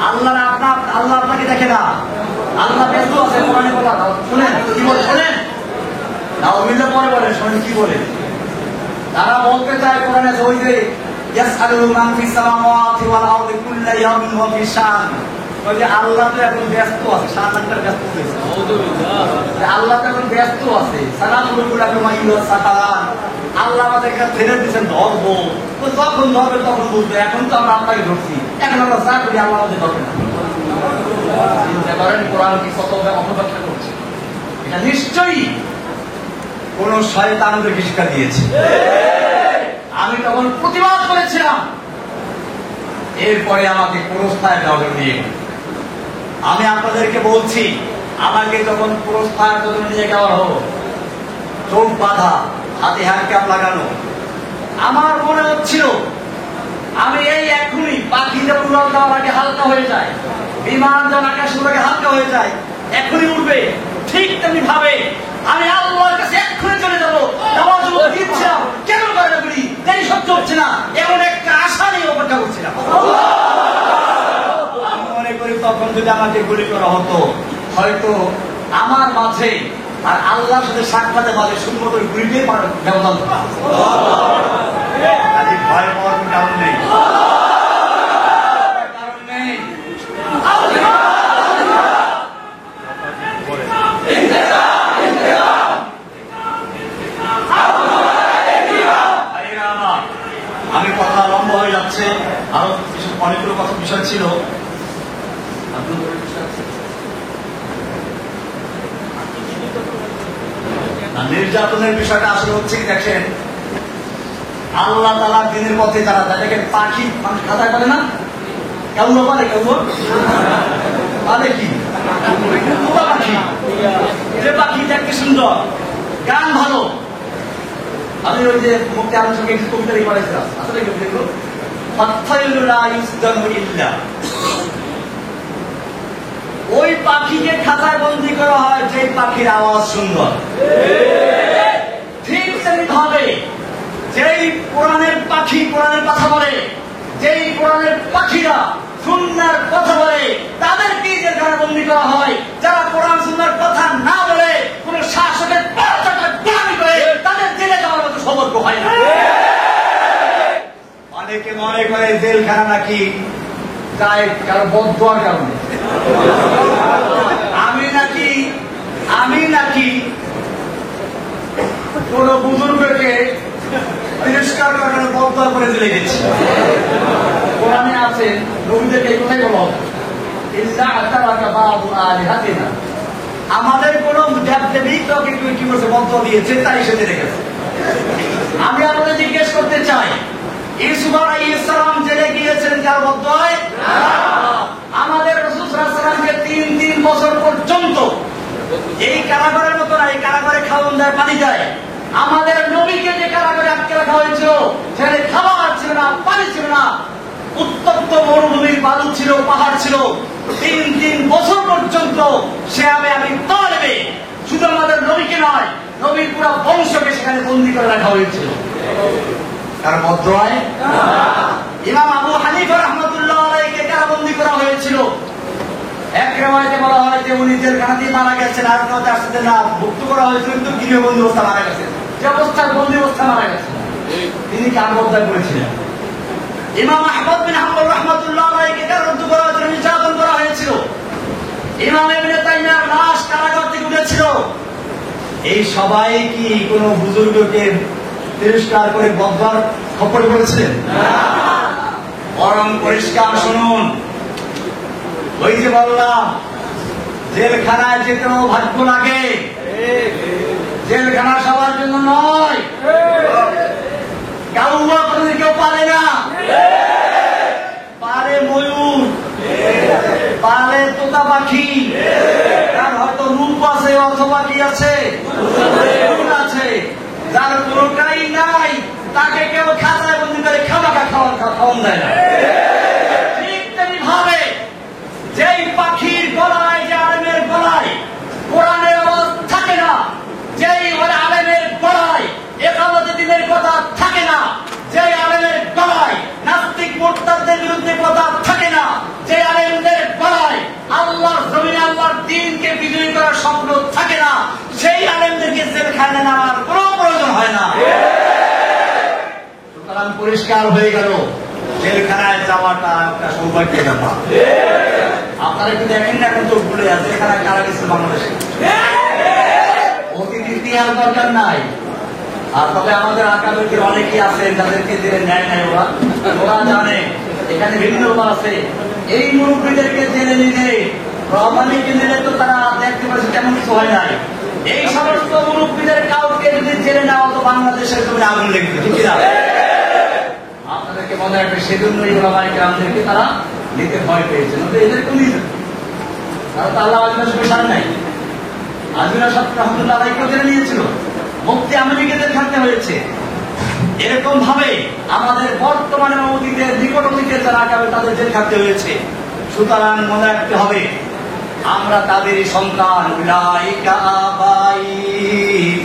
আল্লাহ আপনাকে দেখে না, আল্লাহ ব্যস্ত আছে। কোরআনে বলা, শুনেন কি বলে, শোনেন না, অমিলে পরে বলেন, শোনেন কি বলে। তারা বলতে চায় কোরআনে, ওই যে ইয়াসআলু মান ফিস সামাওয়াতি ওয়াল আরদি কুল্লা ইয়াউমিন হুয়া ফি শান, ওই যে আল্লাহ তো এখন ব্যস্ত আছে, শানটার ব্যস্ত হয়েছে, আল্লাহ তো এখন ব্যস্ত আছে। সালামুল আলাইকুম সাকালান, আল্লাহ আমাদেরকে ছেড়ে দিচ্ছেন ধরবো, তো যখন ধরবে তখন বুঝবে। এখন তো আমরা আপনাকে ধরছি, এখন আমরা যা করি আল্লাহ আমাদের ধরবে না। চিন্তা করেন কোরআন কি কত অপব্যাখ্যা করছে। এটা নিশ্চয়ই কোন শয়তান আমাদেরকে শিক্ষা দিয়েছে। আমি তখন প্রতিবাদ করেছিলাম, এরপরে আমাকে পুরস্কার দেওয়া নিয়ে। আমি আপনাদেরকে বলছি, আমাকে যখন পুরস্কার নিয়ে যাওয়া হলো, চোখ বাঁধা, হাতে হ্যান্ডক্যাপ লাগানো, আমার মনে হচ্ছিল আমি এই এখনই পাখিতে উড়াল দেওয়ার আগে হালকা হয়ে যায়, বিমান যখন আকাশ উড়ে হালকা হয়ে যায়, এখনই উঠবে, ঠিক তেমনি ভাবে আমি আল্লাহর কাছে এক্ষুনি চলে যাবো। নামাজ দিচ্ছিলাম, কেন করে বলি তাই সহ্য হচ্ছে না, এমন একটা আশা নিয়ে অপেক্ষা করছিলাম। আমি মনে করি তখন যদি আমাকে গুলি করা হতো, হয়তো আমার মাঝে আর আল্লাহর সাথে সাক্ষাতের মাঝে শুধুমাত্র গুলিতে ব্যবধান, ভয় পাওয়ার কোনো কারণ নেই, কারণ নেই। আমি কথা লম্বা হয়ে যাচ্ছে, আরো অনেকগুলো কথা বিষয় ছিল। নির্যাতনের বিষয়টা আসলে হচ্ছে কি, দেখেন আল্লাহ তাআলার দিনের পথে যারা যায়, দেখেন পাখি খাতায় পারে না, কেউ পারে, কেউ পারে কি পাখি, যে পাখি দেখতে সুন্দর, গান ভালো। আমি ওই যে মুক্তি আলোচনাকে একটু কবিতা লিখে পড়াইছিলাম, আসলে দেখলো ওই পাখিকে খাতায় বন্দি করা হয় যে পাখির আওয়াজ সুন্দর। ঠিক তেমনি ভাবে যেই কোরআনের পাখি কোরআনের কথা বলে, যেই কোরআনের পাখিরা সুন্দর কথা বলে, তাদেরকে জেলখানায় বন্দি করা হয়। যারা কোরআন সুন্দর কথা না বলে, কোন শাসকের দাবি করে, তাদের জেলে যাওয়ার মতো সতর্ক হয় না। অনেকে মনে করে জেলখানা নাকি যায় কারো বদদোয়ার কারণে। আমি নাকি কোন বুজুর্গকে তিরস্কার করার কারণে বদদোয়া করে জেলে গেছি। কোরআনে আছে, নবীদেরকে এই কথাই বলা হবে, আমাদের কোন দেবদেবী তোকে কি করছে, বদদোয়া দিয়েছে, তাই সে জেলে গেছে। আমি আপনাদের জিজ্ঞেস করতে চাই, ইউসুফ আলাইহিস সালাম জেলে গিয়েছেন কার বদদোয়ায়? আমাদের রাসূল সাল্লাল্লাহু আলাইহি ওয়াসাল্লামকে 3 বছর পর্যন্ত এই কারাগারের মতো না, এই কারাগারে খাওয়ান দেয়, পানি দেয়। আমাদের নবীকে যে কারাগারে আটকে রাখা হয়েছিল, সেখানে খাবার ছিল না, পানি ছিল না, উত্তপ্ত মরুভূমির বালু ছিল, পাহাড় ছিল। 3 বছর পর্যন্ত সে আমি তলবে, শুধু আমাদের নবীকে নয়, নবীর পুরো বংশকে সেখানে বন্দী করে রাখা হয়েছিল। কার বদদোয়ায়? ইমাম আবু হানিফা রাহমাতুল্লাহ আলাইহিকে কারাবন্দী করা হয়েছিল। এক রিওয়ায়াতে বলা হয় যে উনি জেলখানাতে মারা গেছেন, আর কথা আসছে না, মুক্ত করা হয়েছিল কিন্তু গৃহবন্দী অবস্থা মারা গেছেন, যে অবস্থায় বন্দী অবস্থা মারা গেছেন। তিনি কার বদদোয়া করেছিলেন? ইমাম আহমদ বিন হাম্বল রাহমাতুল্লাহ আলাইহিকে কারাবন্দী করা হয়েছিল, নির্যাতন করা হয়েছিল। ইমাম ইবনে তাইমিয়ার লাশ কারাগার থেকে উঠেছিল। এই সবাই কি কোন বুজুর্গকে তিরস্কার করে বদবার খপ্পরে পড়েছিলেন? বরং পরিষ্কার শুনুন, ওই যে বললাম জেলখানায় যেতেও ভাগ্য লাগে। জেলখানা সবার জন্য নয়, কাউয়া করে কেউ পারে না। পারে ময়ূর, পারে তোতা পাখি, তার হয়তো রূপ আছে অথবা কি আছে, গুণ আছে। যার কোনটাই নাই তাকে কেউ খাতায় বন্দি করে খাওয়াকা খাওয়ান দেয় না। ঠিক তেমনি ভাবে যেই পাখির গলায়, যে আলেমের গলায় কোরআনের আওয়াজ থাকে না, যেই আলেমের গলায় একামতে দিনের কথা থাকে না, যে আলেমের গলায় নাস্তিক মুরতাদদের বিরুদ্ধে কথা থাকে না, যে আলেমদের গলায় আল্লাহর জমিনে আল্লাহর দ্বীনকে বিজয়ী করার স্বপ্ন থাকে না, সেই আলেমদেরকে জেলখানায় নেওয়ার কোনো প্রয়োজন হয় না। সুতরাং পরিষ্কার হয়ে গেল জেলখানায় যাওয়াটা একটা সৌভাগ্যের ব্যাপার। আপনারা একটু দেখেন না, এখন চোখ ভুলে আছে জেলখানায় কারা গেছে বাংলাদেশে। অতীত ইতিহাস দরকার নাই। আর তবে আমাদের আকাবেরদের অনেকেই আছেন যাদেরকে জেলে নেয় নাই, ওরা জানে এখানে বিভিন্ন আছে। এই মুরব্বীদেরকে জেলে নিলে, রহমানিকে নিলে তো তারা দেখতে পাচ্ছে তেমন কিছু হয় নাই। এই সমস্ত মুরব্বীদের কাউকে যদি জেলে নেওয়া তো বাংলাদেশের জন্য আগুন লেগে ঠিক না? আপনাদেরকে মনে রাখবে, সেজন্যই ওলামায়ে কেরামদেরকে তারা নিতে ভয় পেয়েছেন। এদেরকেও নিয়ে তারা তো আল্লাহ আজমের স্পেশাল নাই। আজমিরা সাহেব রহমতুল্লাহ আলাইহিকেও জেলে নিয়েছিল, মুফতি আমেরিকাদের থাকতে হয়েছে। এরকম ভাবে আমাদের বর্তমানে অতীতের নিকট অতীতের যারা আগামী তাদের জেল খাটতে হয়েছে। সুতরাং মনে রাখতে হবে আমরা তাদেরই সন্তান। উলাইকা আবাই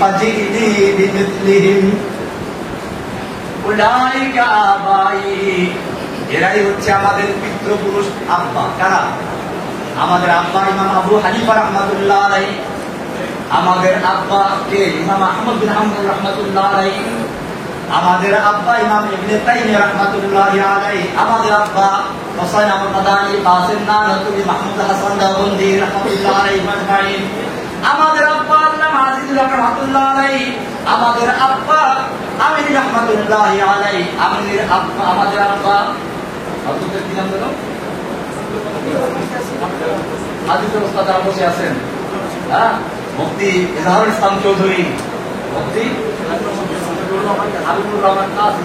ফাজিনি বিমিসলিহিম, উলাইকা আবাই, এরাই হচ্ছে আমাদের পিতৃপুরুষ আব্বা। কারা? আমাদের আব্বা ইমাম আবু হানিফা রাহমাতুল্লাহ আলাইহি, আমাদের আব্বা কে ইমাম আহমদ বিন হাম্বল রাহমাতুল্লাহ আলাইহি, আমাদের আব্বা ইমাম ইবনে তাইমিয়া রাহমাতুল্লাহ আলাইহি, আমাদের আব্বা হোসেন আহমদ মাদানী, কাসিম নানতুবি, মাহমুদ হাসান দাওবন্দি রাহমাতুল্লাহ আলাইহি আজমাইন, আমাদের আব্বা আল্লামা আজিজুল হক রাহমাতুল্লাহ আলাইহি, আমাদের আব্বা আমিন রাহমাতুল্লাহ আলাইহি, আমিনের আব্বা, আমাদের আব্বা হযরত কি নাম হলো আজিজুল ওস্তাদ বসে আছেন, হ্যাঁ, মুফতি ইজহারুল ইসলাম চৌধুরী, মুফতি হাবিবুর রহমান কাসিম,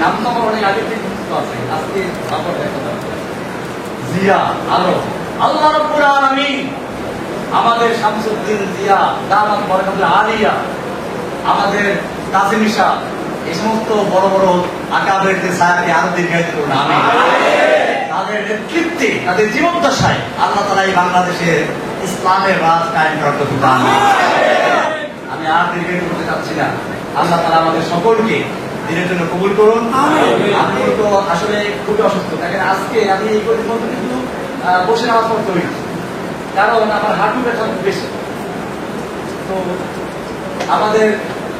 নাম তো আমার অনেক আগে থেকে আছে, আজকে জিয়া, আরো আল্লাহ রাব্বুল আলামিন আমাদের শামসুদ্দিন জিয়া, দামাত বরকাতুল আলিয়া, আমাদের কাসিম ইসা, এই সমস্ত বড় বড় আকাবেরদের ছায়াকে আরো দীর্ঘায়িত করুন। আমিন। তাদের নেতৃত্বে, তাদের জীবদ্দশায় আল্লাহ তাআলা এই বাংলাদেশের ইসলামের রাজ কায়েম করার তৌফিক দান করুন। আমি আর দীর্ঘায়িত করতে চাচ্ছি না। আল্লাহ তাআলা আমাদের সকলকে দিনের জন্য কবুল করুন। আমি তো আসলে খুবই অসুস্থ, দেখেন আজকে আমি এই পর্যন্ত কিন্তু বসে নামাজ পড়তে হয়েছি, কারণ আমার হাঁটু ব্যথা বেশি। তো আমাদের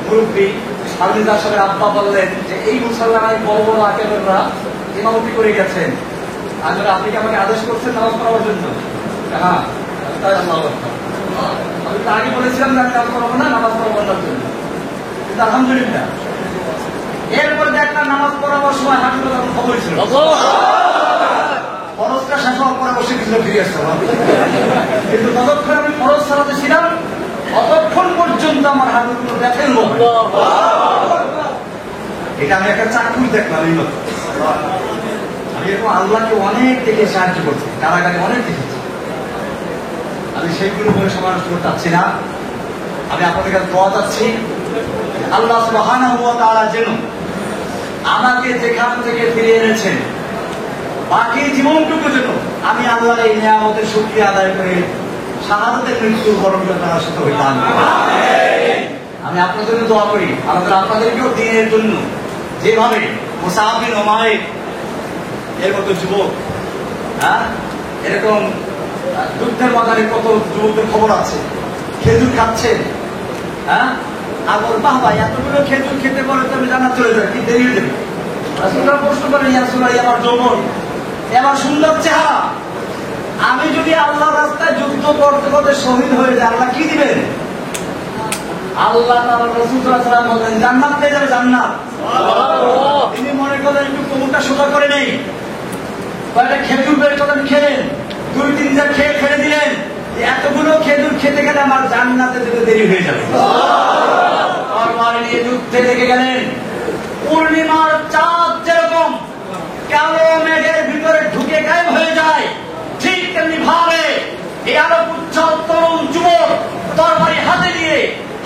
মুরব্বী হামিদুল্লাহ সাহেবের আব্বা বললেন যে এই মুসলমানের বড় বড় আকেবেররা ইমামতি করে গেছেন, আসলে আপনি কি আমাকে আদেশ করছেন নামাজ পড়ার জন্য? হ্যাঁ, তাই আল্লাহু আকবার। আমি তো আগে বলেছিলাম যে আমি নামাজ পড়াবো না, নামাজ পড়াবো না জন্য, কিন্তু আলহামদুলিল্লাহ এরপরে দেখলাম নামাজ পড়াবার সময় হাঁটুটা তখন খবর ছিল, ফরজটা শেষ হওয়ার পরে বসে কিছু ফিরে আসতে হবে। কিন্তু ততক্ষণ আমি ফরজ সালাতে ছিলাম, অতক্ষণ পর্যন্ত আমার হাঁটুগুলো দেখেন। এটা আমি একটা চাক্ষুষ দেখলাম এই মতো। আমি এরকম আল্লাহকে অনেক দেখে সাহায্য করছি, কারাগারে অনেক দেখেছি। আমি সেইগুলো বলে সমালোচ করতে চাচ্ছি না। আমি আপনাদের কাছে দোয়া চাচ্ছি, আল্লাহ সুবহানাহু ওয়া তাআলা যেন আমাকে যেখান থেকে ফিরে এনেছেন বাকি জীবনটুকু যেন আমি আল্লাহর এই নিয়ামতের শুকরিয়া আদায় করে শাহাদাতের মৃত্যুর বরকতার সাথে হইতাম। আমি আপনাদের জন্য দোয়া করি, আপনাদেরকেও দিনের জন্য যেভাবে মুসআব বিন উমাইর এর মতো যুবক, হ্যাঁ, এরকম যুদ্ধের ময়দানে কত যুবকদের খবর আছে, খেজুর খাচ্ছেন, হ্যাঁ, আর বাহ ভাই এতগুলো খেজুর খেতে পারে তো আমি জান্নাত চলে যাবে, কি দেরি হয়ে যাবে। রাসূলুল্লাহ প্রশ্ন করেন, ইয়া রাসূলুল্লাহ, আমার যৌবন, আমার সুন্দর চেহারা, আমি যদি আল্লাহর রাস্তায় যুদ্ধ করতে করতে শহীদ হয়ে যাই, আল্লাহ কি দিবেন? আল্লাহ তাআলা রাসূল সাল্লাল্লাহু আলাইহি ওয়াসাল্লাম বলেন, জান্নাত পেয়ে যাবে, জান্নাত। তিনি মনে করেন একটু কোমরটা সোজা করে নেই, কয়েকটা খেজুর বের করেন, খেলেন, 2-3 টা খেয়ে ফেলে দিলেন, এতগুলো খেজুর খেতে গেলে আমার জান্নাতে যেতে দেরি হয়ে যাবে। তরবারি নিয়ে যুদ্ধে লেগে গেলেন। পূর্ণিমার চাঁদ যেরকম কালো মেঘের ভিতরে ঢুকে গায়েব হয়ে যায়, ঠিক তেমনি ভাবে এই আলো উজ্জ্বল তরুণ যুবক তরবারি হাতে নিয়ে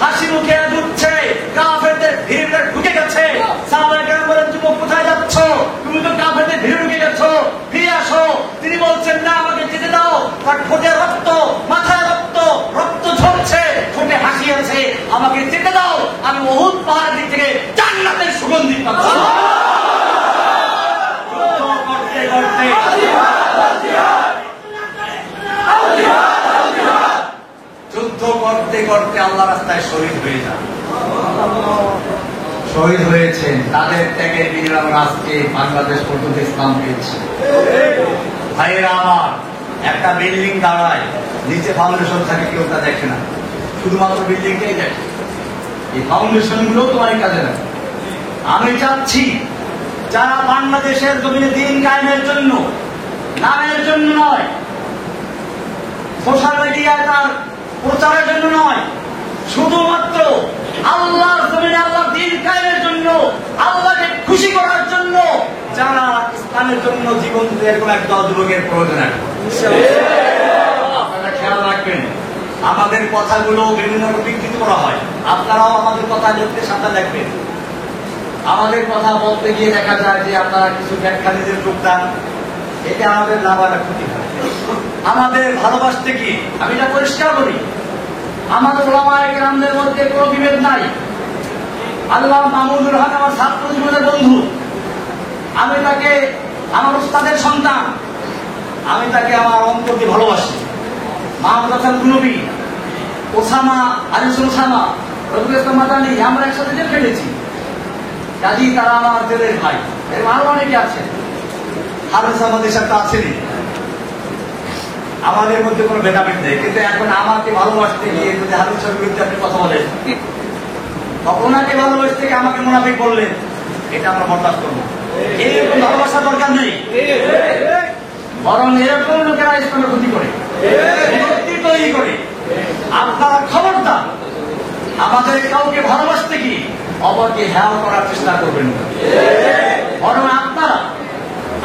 হাসি মুখে ঢুকছে, কাফেরদের ভিড়ে ঢুকে গেছে। সাহাবায়ে কেরাম বলেন, যুবক কোথায় যাচ্ছ? তুমি তো কাফেরদের ভিড়ে ঢুকে গেছো, ফিরে আসো। তিনি বলছেন, না, আমাকে যেতে দাও। তার ঠোঁটে রক্ত, মাথায় রক্ত, রক্ত ঝরছে, ঠোঁটে হাসি আছে, আমাকে যেতে দাও। আমি উহুদ পাহাড়ের দিক থেকে জান্নাতের সুগন্ধি পাচ্ছি। যুদ্ধ করতে করতে আল্লাহ রাস্তায় শহীদ হয়ে যান। শহীদ হয়েছেন, তাদের ত্যাগের বিনিময়ে আমরা আজকে বাংলাদেশ পর্যন্ত ইসলাম পেয়েছি। ভাইয়েরা আমার, একটা বিল্ডিং দাঁড়ায়, নিচে ফাউন্ডেশন থাকে, কেউ তা দেখে না, শুধুমাত্র বিল্ডিংটাই দেখে। এই ফাউন্ডেশন গুলো তোমার কাজে লাগে। আমি চাচ্ছি যারা বাংলাদেশের জমিনে দিন কায়েমের জন্য, নামের জন্য নয়, সোশ্যাল মিডিয়ায় তার প্রচারের জন্য নয়, শুধুমাত্র আল্লাহর জমিনে আল্লাহর দিন কায়েমের জন্য, আল্লাহকে খুশি করার জন্য যারা ইসলামের জন্য জীবন দিয়ে, এরকম একটা যুবকের প্রয়োজন আছে। আপনারা খেয়াল রাখবেন, আমাদের কথাগুলো বিভিন্ন বিকৃত করা হয়, আপনারাও আমাদের কথা দেখতে সাবধান রাখবেন। আমাদের কথা বলতে গিয়ে দেখা যায় যে আপনারা কিছু ব্যাখ্যা নিজের যোগদান, এটা আমাদের লাভ আর ক্ষতি হয়। আমাদের ভালোবাসতে গিয়ে আমি এটা পরিষ্কার করি, আমাদের ওলামায়ে কেরামদের মধ্যে কোনো বিভেদ নাই। আল্লাহ মাহমুদুল হক আমার ছাত্র জীবনের বন্ধু, আমি তাকে আমার উস্তাদের সন্তান, আমি তাকে আমার অন্তর দিয়ে ভালোবাসি। মাহমুদ হাসান নবী, ওসামা, আলিসুল ওসামা, রবিউল ইসলাম মাদানী, আমরা একসাথে জেল খেটেছি। কাজী তারা আমার জেলের ভাই, এর আরো অনেকে আছেন, হাফেজ আমাদের সাথে আছেনই। আমাদের মধ্যে কোনো ভেদাভেদ নেই, কিন্তু এখন আমাকে ভালোবাসতে গিয়ে যদি হাফেজ সাহেবের বিরুদ্ধে আপনি কথা বলেন, ওনাকে ভালোবাসতে গিয়ে আমাকে মুনাফিক বললেন, এটা আমরা বরদাস্ত করবো। এরকম ভালোবাসার দরকার নেই, বরং এরকম লোকেরা ইসলামের ক্ষতি করে, তৈরি করে। আপনারা খবরদার আমাদের কাউকে ভালোবাসতে গিয়ে অপরকে হেয় করার চেষ্টা করবেন না। বরং আপনারা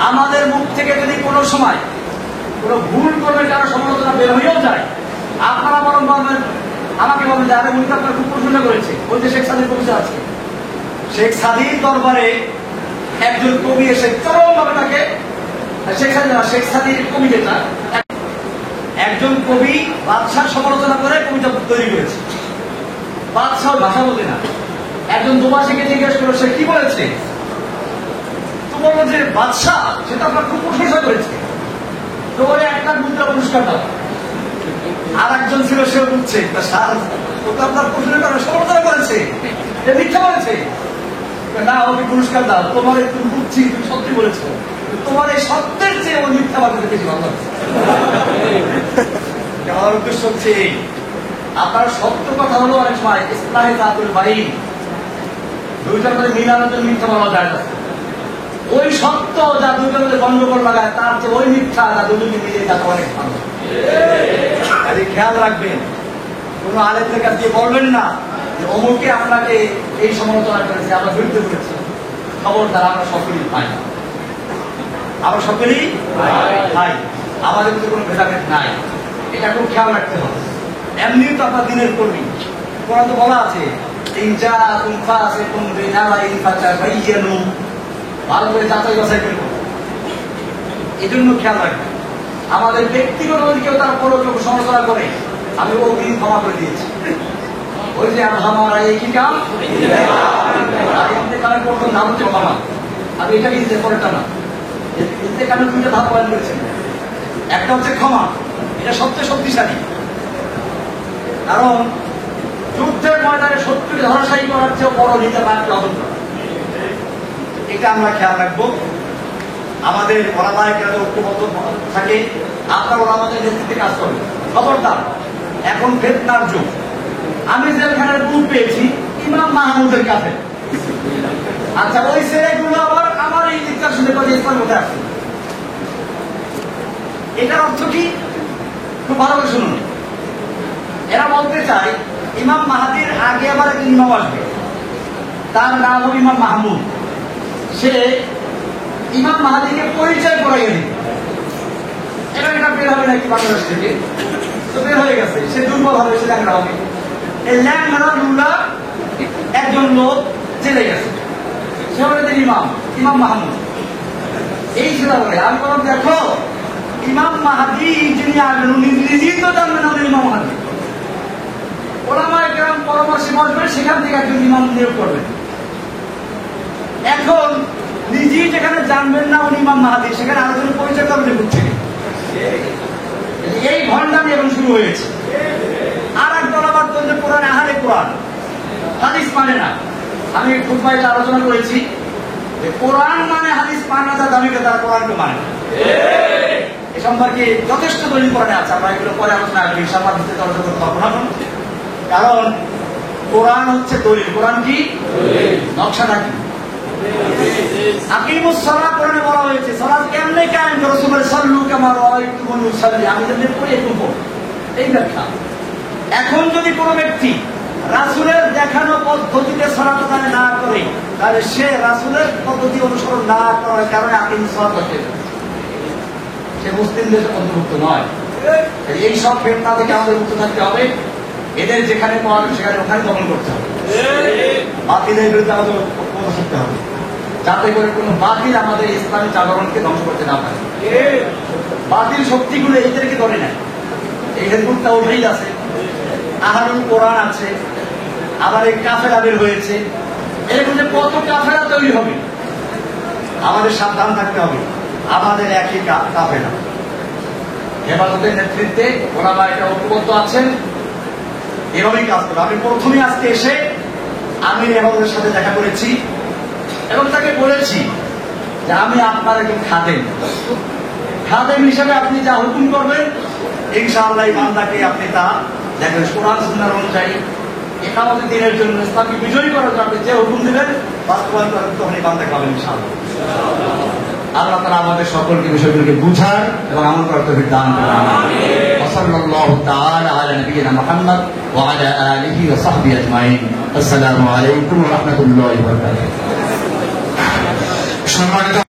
আমাদের মুখ থেকে যদি কোনো সময় কোনো ভুল করবে, কারো সমালোচনা বের হয়েও যায়, আপনারা বরং বলবেন, আমাকে বলবেন যে আরে উনি তো আপনার খুব প্রশংসা করেছে। ওই যে শেখ সাদির কবিতা আছে, শেখ সাদির দরবারে একজন কবি এসে চরমভাবে তাকে, শেখ সাদির কবি যেটা, একজন কবি বাদশার সমালোচনা করে কবিতা তৈরি করেছে। বাদশাহ ভাষা বোঝে না, একজন দুবাসীকে জিজ্ঞেস করে সে কি বলেছে, তো বললো যে বাদশাহ সেটা আপনার খুব প্রশংসা করেছে, তো বলে একটা মুদ্রা পুরস্কার দাও। আর একজন ছিল, সেও বুঝছে ও তো আপনার প্রশংসা করে সমালোচনা করেছে, এ মিথ্যা বলেছে, না ওকে পুরস্কার দাও, তোমার তুমি বুঝছি, তুমি সত্যি বলেছো, তোমার এই সত্যের চেয়ে ওই মিথ্যা বাজাতে বেশি ভালো লাগছে। আমার উদ্দেশ্য হচ্ছে আপনার সত্য কথা হলো অনেক সময় ইসলাহে জাতুল বাইন, দুইটার মধ্যে মিলানোর জন্য মিথ্যা বলা যায় না। ওই সত্য যা দুইটার মধ্যে গন্ডগোল লাগায়, তার চেয়ে ওই মিথ্যা যা দুজনকে মিলিয়ে যাতে অনেক ভালো। খেয়াল রাখবেন, কোন আলেমদের কাছে দিয়ে বলবেন না যে অমুকে আপনাকে এই সমালোচনা করেছে, আমরা বিরুদ্ধে করেছি। খবরদার, আমরা সকলেই পাই, আমরা সকলেই পাই, আমাদের মধ্যে কোনো ভেদাভেদ নাই, এটা খুব খেয়াল রাখতে হবে। এমনি তো আপনার দিনের কর্মী, কোরআন তো বলা আছে, ভালো করে যাচাই বাছাই করব। এই জন্য খেয়াল রাখবেন, আমাদের ব্যক্তিগত কেউ তার পরও কেউ সমালোচনা করে, আমি ওকে ক্ষমা করে দিয়েছি। ওই যে আমার এই কি কাম ইন্তেকালের প্রথম নাম হচ্ছে ক্ষমা, আমি এটাকে দিতে পরেটা না, ইন্তেকালের দুইটা ধাপ বয়ান করেছেন। একটা হচ্ছে ক্ষমা, এটা সবচেয়ে শক্তিশালী, কারণ যুদ্ধের ময়দানে শত্রুকে ধরাশায়ী করার চেয়ে বড় নিজের রাগকে অদম করা। এটা আমরা খেয়াল রাখবো। আমাদের ওলামায়ে কেরাম ঐক্যবদ্ধ থাকে, আপনার ওলামাদের নেতৃত্বে কাজ করবে। খবরদার, এখন ফিতনার যুগ। আমি জেলখানার বুক পেয়েছি ইমাম মাহমুদের কাছে। আচ্ছা, ওই ছেলেগুলো আবার আমার এই চিৎকার শুনে করে ইসলাম হতে আসছে। এটার অর্থ কি? খুব ভালো করে শুনুন। এরা বলতে চায় ইমাম মাহাদির আগে আবার একজন ইমাম আসবে, তার নাম হবে ইমাম মাহমুদ। সে ইমাম মাহাদিকে পরিচয় করাইয়ে দিবে। এবার এটা বের হবে নাকি বাংলাদেশ থেকে? তো বের হয়ে গেছে। সে দুর্বল হবে, সে ল্যাংড়া হবে। এই ল্যাংড়া লুলা একজন লোক জেলে গেছে, সে হলো ইমাম মাহমুদ। এই ছিল বলে আমি বললাম, দেখো ইমাম মাহাদি যিনি আসবেন উনি নিজেই তো জানবেন না ইমাম মাহাদি। ওলামায়ে কেরাম পরামর্শে বসবেন, সেখান থেকে একজন ইমাম নিয়োগ করবেন। এখন নিজেই যেখানে জানবেন না উনি ইমাম মাহাদি, সেখানে আলোচনার পরিচয় করবেন ঘুরছে। এই ভণ্ডামি এখন শুরু হয়েছে। আর এক দল আবার বলছে কোরআন আহারে কোরআন, হাদিস মানে না। আমি খুব এটা আলোচনা করেছি যে কোরআন মানে হাদিস মানে না, তার দাবিকে তারা কোরআনকে মানে না। এ সম্পর্কে যথেষ্ট দলিল কোরআনে আছে। আমরা এগুলো পরে আলোচনা আসবে, ইনশাআল্লাহ ভিত্তিতে আলোচনা করতে পারবো না। কারণ কোরআন হচ্ছে দলিল। কোরআন কি? নকশাটা কি? আকিমুস সালাত কোরআনে বলা হয়েছে। সালাত কেমনে কায়েম করো? রাসূল সাল্লাল্লাহু কামা রাআইতুমুনি উসাল্লি, আমি যেমন পড়ি এরকম পড়ো। এই ব্যাখ্যা। এখন যদি কোনো ব্যক্তি রাসূলের দেখানো পদ্ধতিতে সালাত আদায় না করে, তাহলে সে রাসূলের পদ্ধতি অনুসরণ না করার কারণে আকিমুস সালাত হচ্ছে, সে মুসলিমদের অন্তর্ভুক্ত নয়। এই সব ফিতনা থেকে আমাদের মুক্ত থাকতে হবে। এদের যেখানে পাওয়া যাবে সেখানে ওখানে দমন করতে হবে। বাতিলের বিরুদ্ধে আমাদের ঐক্যবদ্ধ থাকতে হবে, যাতে করে কোনো বাতিল আমাদের ইসলামী জাগরণকে ধ্বংস করতে না পারে। বাতিল শক্তিগুলো এদেরকে ধরে নেয়। এই হেজবুত তাওহীদ আছে, আহলুল কোরআন আছে, আবার এই কাফেরা বের হয়েছে। এরকম যে কত কাফেরা তৈরি হবে, আমাদের সাবধান থাকতে হবে। আমাদের একই কাফেরা। হেফাজতের নেতৃত্বে ওলামায়ে কেরাম ঐক্যবদ্ধ আছেন, এভাবেই কাজ করবে। আমি প্রথমে আজকে এসে আমি হেফাজতের সাথে দেখা করেছি এবং তাকে বলেছি যে আমি আপনার একজন খাদেম হিসেবে আপনি যা হুকুম করবেন ইনশাআল্লাহ এই বান্দাকে আপনি তা দেখবেন কোরআন সুন্নাহর অনুযায়ী ইকামতের দিনের জন্য ইসলামকে বিজয়ী করার জন্য আপনি যে হুকুম দিবেন বাস্তবায়ন করেন, তখন এই বান্দাকে পাবেন ইনশাআল্লাহ। আল্লাহ তাআলা আমাদের সকলকে বিষয়গুলোকে বুঝার এবং আমল করার তৌফিক দান করুন। আমিন। সাল্লাল্লাহু তাআলা আলা নবিয়িনা মুহাম্মদ ওয়া আলা আলিহি ওয়া সাহবিহি আজমাইন। আসসালামু আলাইকুম ওয়া রাহমাতুল্লাহি ওয়া বারাকাতুহু।